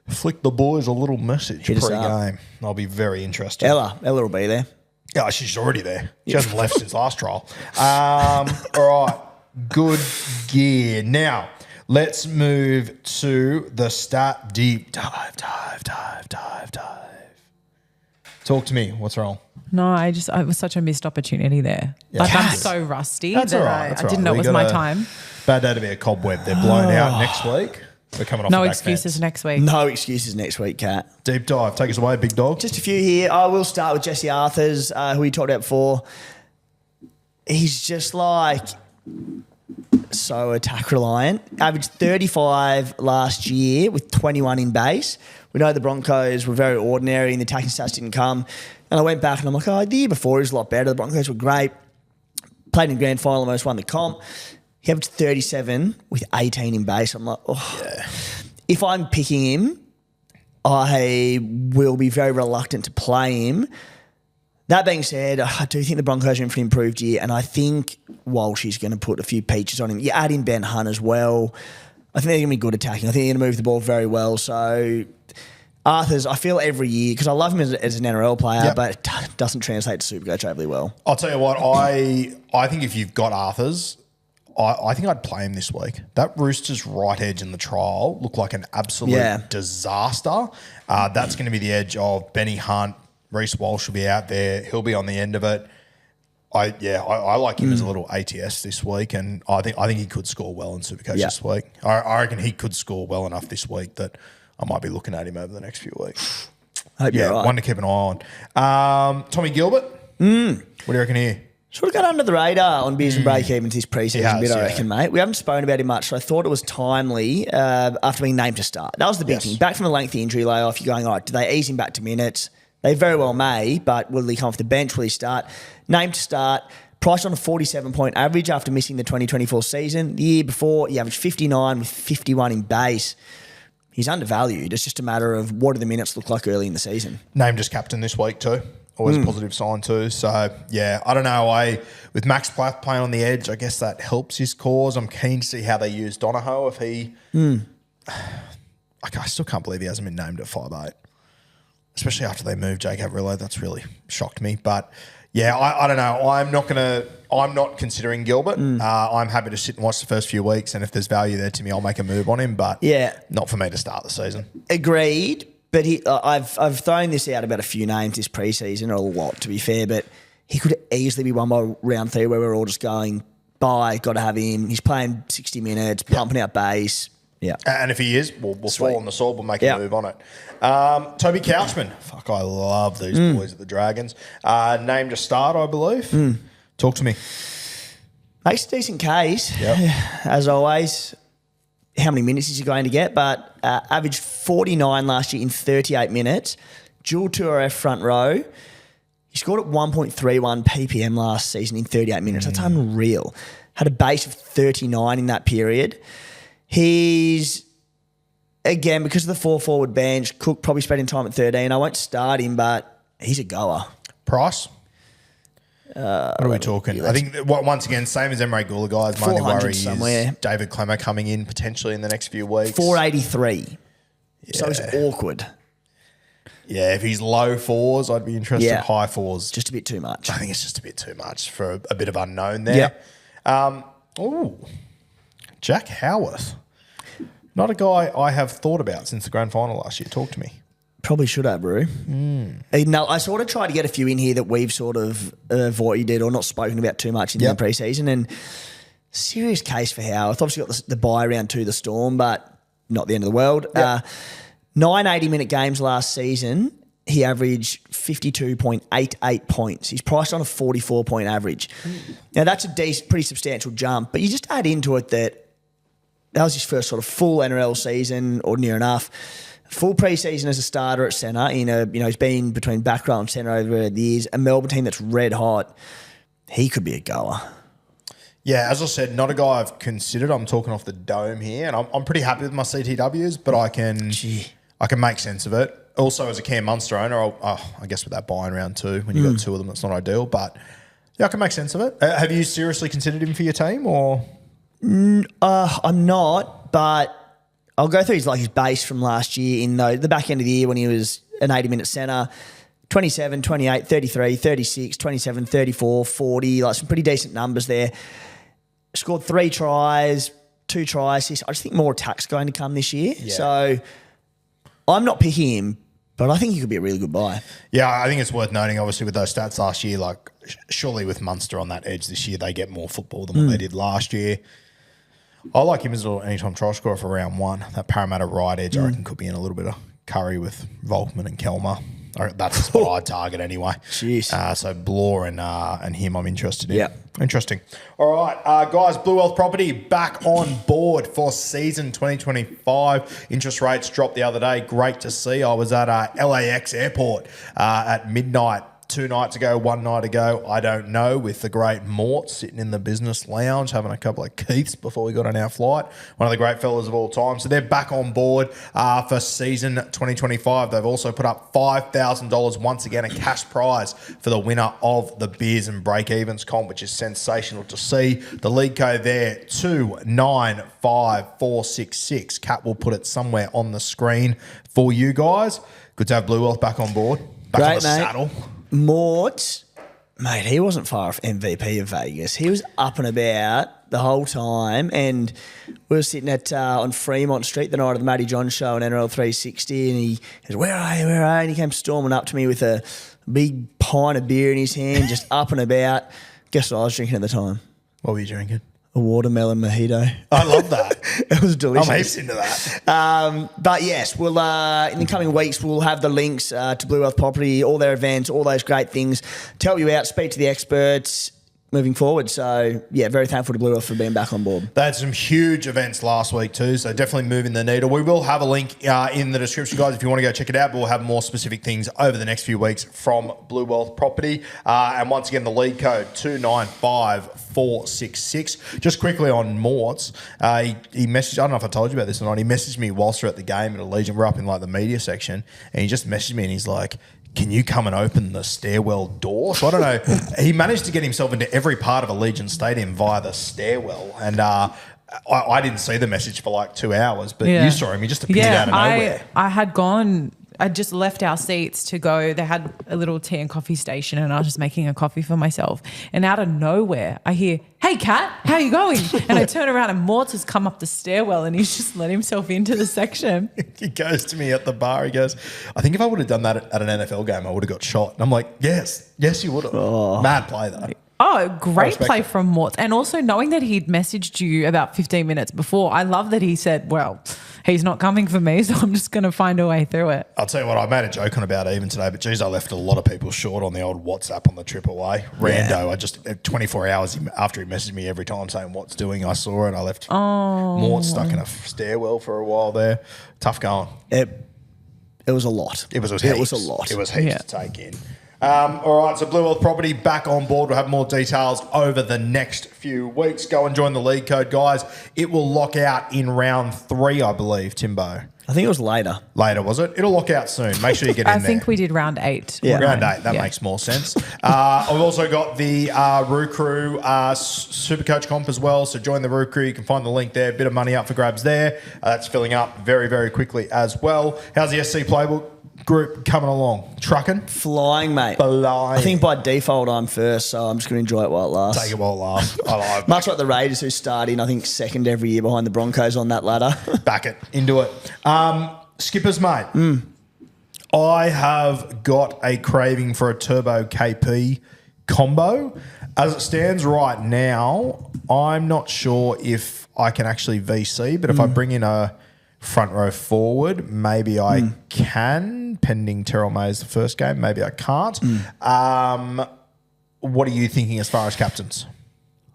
flick the boys a little message pre-game. I'll be very interested. Ella will be there. Yeah, she's already there. She hasn't left since last trial. All right, good gear. Now, let's move to the stat deep dive. Talk to me. What's wrong? No, it was such a missed opportunity there. Yeah. I'm so rusty That's that all right. I didn't know it was my time. Bad day to be a cobweb. They're blown out next week. We're coming off No the back excuses fence. next week. No excuses next week, Kat. Deep dive. Take us away, big dog. Just a few here. I will start with Jesse Arthurs, who we talked about before. He's just so attack reliant. Averaged 35 last year with 21 in base. We know the Broncos were very ordinary and the attacking stats didn't come. And I went back and I'm like, the year before he was a lot better. The Broncos were great. Played in the grand final, almost won the comp. He averaged 37 with 18 in base. I'm like, if I'm picking him, I will be very reluctant to play him. That being said, I do think the Broncos are in for an improved year, and I think Walsh is going to put a few peaches on him. You add in Ben Hunt as well. I think they're going to be good attacking. I think they're going to move the ball very well. So Arthurs, I feel every year, because I love him as an NRL player, but it doesn't translate to SuperCoach overly well. I'll tell you what, I think if you've got Arthurs, I think I'd play him this week. That Roosters right edge in the trial looked like an absolute disaster. That's going to be the edge of Benny Hunt. Reece Walsh will be out there. He'll be on the end of it. I like him as a little ATS this week, and I think he could score well in SuperCoach this week. I reckon he could score well enough this week that I might be looking at him over the next few weeks. Hope you're right. One to keep an eye on. Tommy Gilbert, what do you reckon here? Sort of got under the radar on beers and break-evens this pre-season bit, I reckon, mate. We haven't spoken about him much, so I thought it was timely after being named to start. That was the big thing. Back from a lengthy injury layoff, you're going, all right, do they ease him back to minutes? They very well may, but will he come off the bench? Will he start? Named to start, priced on a 47-point average after missing the 2024 season. The year before, he averaged 59 with 51 in base. He's undervalued. It's just a matter of what do the minutes look like early in the season. Named as captain this week too. Always a positive sign too. So, yeah, I don't know. With Max Plath playing on the edge, I guess that helps his cause. I'm keen to see how they use Donahoe if he... I still can't believe he hasn't been named at 5'8". Especially after they moved Jake Averillo. That's really shocked me. But, yeah, I don't know. I'm not considering Gilbert. I'm happy to sit and watch the first few weeks, and if there's value there to me, I'll make a move on him. But not for me to start the season. Agreed. But I've thrown this out about a few names this preseason, or a lot to be fair, but he could easily be one by round 3 where we're all just going, bye, got to have him. He's playing 60 minutes, pumping out base. Yeah. And if he is, we'll fall on the sword, we'll make a move on it. Toby Couchman. Fuck, I love these boys at the Dragons. Named to start, I believe. Talk to me. Makes a decent case, as always. how many minutes is he going to get, but averaged 49 last year in 38 minutes. Dual 2RF front row. He scored at 1.31 ppm last season in 38 minutes. That's unreal. Had a base of 39 in that period. He's, again, because of the 4 forward bench, Cook probably spending time at 13. I won't start him, but he's a goer. Price? What are we talking? I think, once again, same as Emre Gula, guys. My only worry is David Clemmer coming in potentially in the next few weeks. 483. Yeah. So it's awkward. Yeah, if he's low 4s, I'd be interested. Yeah. High 4s. Just a bit too much. I think it's just a bit too much for a bit of unknown there. Yeah. Jack Howarth. Not a guy I have thought about since the grand final last year. Talk to me. Probably should have, Brew. No, I sort of tried to get a few in here that we've sort of avoided or not spoken about too much in the pre-season. And serious case for Howarth. Obviously got the bye round to the Storm, but not the end of the world. Yep. 9 80-minute games last season, he averaged 52.88 points. He's priced on a 44-point average. Now, that's a pretty substantial jump, but you just add into it that was his first sort of full NRL season, or near enough. Full pre-season as a starter at centre. He's been between back row and centre over the years. A Melbourne team that's red hot. He could be a goer. Yeah, as I said, not a guy I've considered. I'm talking off the dome here, and I'm pretty happy with my CTWs, but I can make sense of it. Also, as a Cam Munster owner, I guess with that buying round too, when you've got 2 of them, it's not ideal. But yeah, I can make sense of it. Have you seriously considered him for your team, or? I'm not, but I'll go through his base from last year in the back end of the year when he was an 80-minute centre. 27, 28, 33, 36, 27, 34, 40, some pretty decent numbers there. Scored 3 tries, 2 tries. I just think more attack's going to come this year. Yeah. So I'm not picking him, but I think he could be a really good buy. Yeah, I think it's worth noting, obviously, with those stats last year, surely with Munster on that edge this year, they get more football than what they did last year. I like him as an anytime try scorer for round 1. That Parramatta right edge, I reckon, could be in a little bit of curry with Volkman and Kelmer. That's the spot I'd target anyway. Jeez. So Blore and him I'm interested in. Yeah. Interesting. All right, guys, Bluewealth Property back on board for season 2025. Interest rates dropped the other day. Great to see. I was at LAX airport at midnight 2 nights ago, 1 night ago, I don't know, with the great Mort sitting in the business lounge having a couple of Keiths before we got on our flight. One of the great fellas of all time. So they're back on board for season 2025. They've also put up $5,000 once again, a cash prize for the winner of the Beers and Breakevens comp, which is sensational to see. The league code there, 295466. Kat will put it somewhere on the screen for you guys. Good to have Bluewealth back on board. Back on the saddle. Mort, mate, he wasn't far off MVP of Vegas. He was up and about the whole time, and we were sitting at on Fremont Street the night of the Matty John show on NRL 360, and he goes, where are you, And he came storming up to me with a big pint of beer in his hand, just up and about. Guess what I was drinking at the time? What were you drinking? A watermelon mojito. I love that. It was delicious. I'm heaps into that. But yes, we'll in the coming weeks, we'll have the links to Bluewealth Property, all their events, all those great things to help you out, speak to the experts moving forward. So, yeah, very thankful to Bluewealth for being back on board. They had some huge events last week too, so definitely moving the needle. We will have a link in the description, guys, if you want to go check it out, but we'll have more specific things over the next few weeks from Bluewealth Property. And once again, the lead code, 295466. Just quickly on Morts, he messaged, I don't know if I told you about this or not, he messaged me whilst we're at the game at Allegiant. We're up in the media section, and he just messaged me and he's like, can you come and open the stairwell door? So I don't know. He managed to get himself into every part of Allegiant Stadium via the stairwell. And I didn't see the message for 2 hours, but you saw him. He just appeared out of nowhere. I had gone... I just left our seats to go. They had a little tea and coffee station, and I was just making a coffee for myself. And out of nowhere, I hear, hey, Kat, how you going? And I turn around and Morts has come up the stairwell and he's just let himself into the section. He goes to me at the bar. He goes, I think if I would have done that at an NFL game, I would have got shot. And I'm like, yes, you would have. Oh. Mad play, though. Oh, great play from Morts. And also knowing that he'd messaged you about 15 minutes before, I love that he said, well, he's not coming for me, so I'm just going to find a way through it. I'll tell you what, I made a joke on about it even today, but geez, I left a lot of people short on the old WhatsApp on the trip away. Rando, I just 24 hours after he messaged me every time saying what's doing, I saw it. I left Mort stuck in a stairwell for a while there. Tough going. It was a lot. It was a lot. It was heaps to take in. All right, so Bluewealth Property back on board. We'll have more details over the next few weeks. Go and join the league code, guys. It will lock out in round 3, I believe, Timbo. I think it was later. Later, was it? It'll lock out soon. Make sure you get in there. I think we did round 8. Yeah. Round 8. That makes more sense. I've also got the Roo Crew SuperCoach comp as well. So join the Roo Crew. You can find the link there. Bit of money up for grabs there. That's filling up very, very quickly as well. How's the SC Playbook group coming along? Trucking? Flying, mate. Flying. I think by default I'm first, so I'm just going to enjoy it while it lasts. Take it while it lasts. I like Much like the Raiders who start in, I think, second every year behind the Broncos on that ladder. Back it. Into it. Skippers, mate. I have got a craving for a Turbo KP combo. As it stands right now, I'm not sure if I can actually VC, but if I bring in a front row forward, maybe I can, pending Terrell May's the first game. Maybe I can't. What are you thinking as far as captains?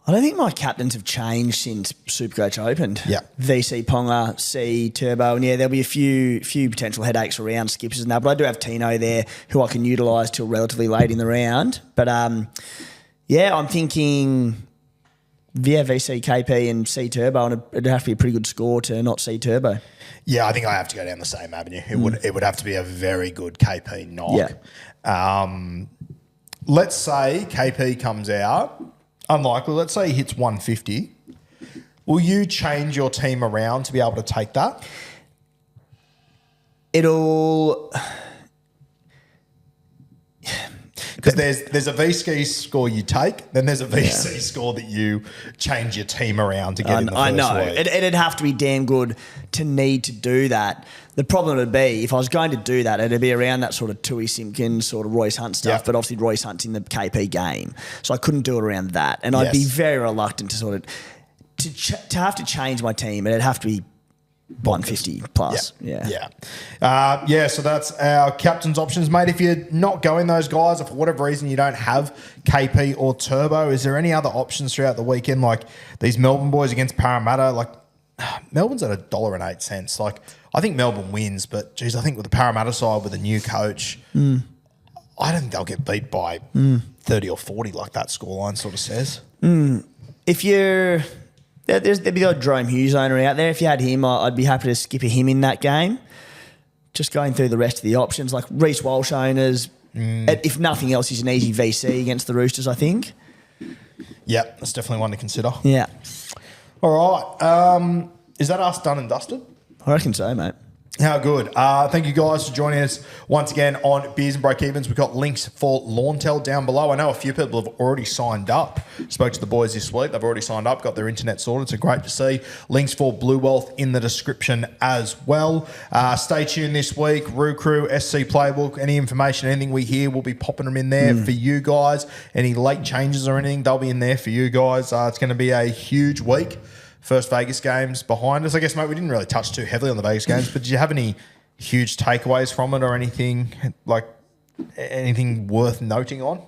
I don't think my captains have changed since SuperCoach opened. Yeah. VC, Ponga, C, Turbo, and there'll be a few potential headaches around skippers and that, but I do have Tino there who I can utilise till relatively late in the round. But I'm thinking VC, KP and C Turbo, and it'd have to be a pretty good score to not C Turbo. Yeah, I think I have to go down the same avenue. It would have to be a very good KP knock. Yeah. Let's say KP comes out, unlikely, let's say he hits 150. Will you change your team around to be able to take that? Because there's a VC score you take, then there's a VC score that you change your team around to get in the first I know. week. It'd have to be damn good to need to do that. The problem would be, if I was going to do that, it'd be around that sort of Tui Simpkins, sort of Royce Hunt stuff, but obviously Royce Hunt's in the KP game. So I couldn't do it around that. And I'd be very reluctant to sort of, to have to change my team, and it'd have to be 150 plus. So that's our captain's options, mate. If you're not going those guys, or for whatever reason you don't have KP or Turbo, is there any other options throughout the weekend, like these Melbourne boys against Parramatta? Like, Melbourne's at $1.08. Like, I think Melbourne wins, but geez, I think with the Parramatta side with a new coach, I don't think they'll get beat by 30 or 40 like that scoreline sort of says. If you're... There'd be the odd Jerome Hughes owner out there. If you had him, I'd be happy to skip him in that game. Just going through the rest of the options, like Reece Walsh owners. If nothing else, he's an easy VC against the Roosters, I think. Yeah, that's definitely one to consider. Yeah. All right. Is that us done and dusted? I reckon so, mate. How good. Thank you guys for joining us once again on Beers and Breakevens. We've got links for Lawntel down below. I know a few people have already signed up. Spoke to the boys this week. They've already signed up, got their internet sorted. So great to see. Links for Bluewealth in the description as well. Stay tuned this week. Roo Crew, SC Playbook, any information, anything we hear, we'll be popping them in there for you guys. Any late changes or anything, they'll be in there for you guys. It's going to be a huge week. First Vegas games behind us. I guess, mate, we didn't really touch too heavily on the Vegas games, but did you have any huge takeaways from it or anything worth noting on?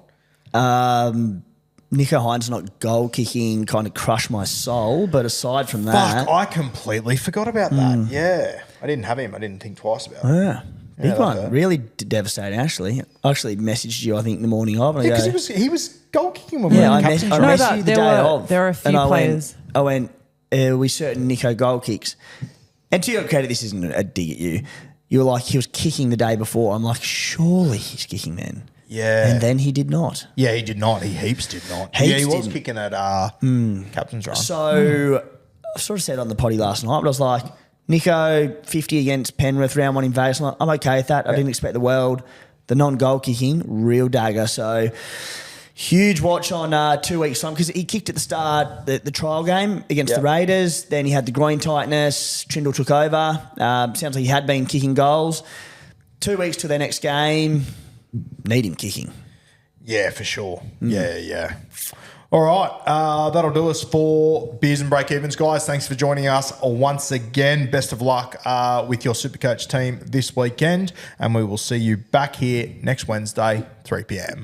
Nicho Hines not goal kicking kind of crushed my soul, but aside from that... I completely forgot about that. Yeah. I didn't have him. I didn't think twice about it. Yeah. Big one. Really devastating, actually. I actually messaged you, I think, the morning of. Yeah, because he was goal kicking when we were in captain's I run. messaged you the day of. There were a few players. I went we certain Nicho goal kicks. And to your credit, this isn't a dig at you. You were like, he was kicking the day before. I'm like, surely he's kicking then. Yeah. And then he did not. Yeah, he did not. He heaps did not. He was kicking at captain's run. So I sort of said on the potty last night, but I was like, Nicho, 50 against Penrith, round 1 in Vegas. I'm like, I'm okay with that. I didn't expect the world. The non-goal kicking, real dagger. So... huge watch on 2 weeks' time because he kicked at the start the trial game against the Raiders. Then he had the groin tightness. Trindle took over. Sounds like he had been kicking goals. 2 weeks to their next game. Need him kicking. Yeah, for sure. Yeah. All right, that'll do us for Beers and Breakevens, guys. Thanks for joining us once again. Best of luck with your SuperCoach team this weekend, and we will see you back here next Wednesday, 3 p.m.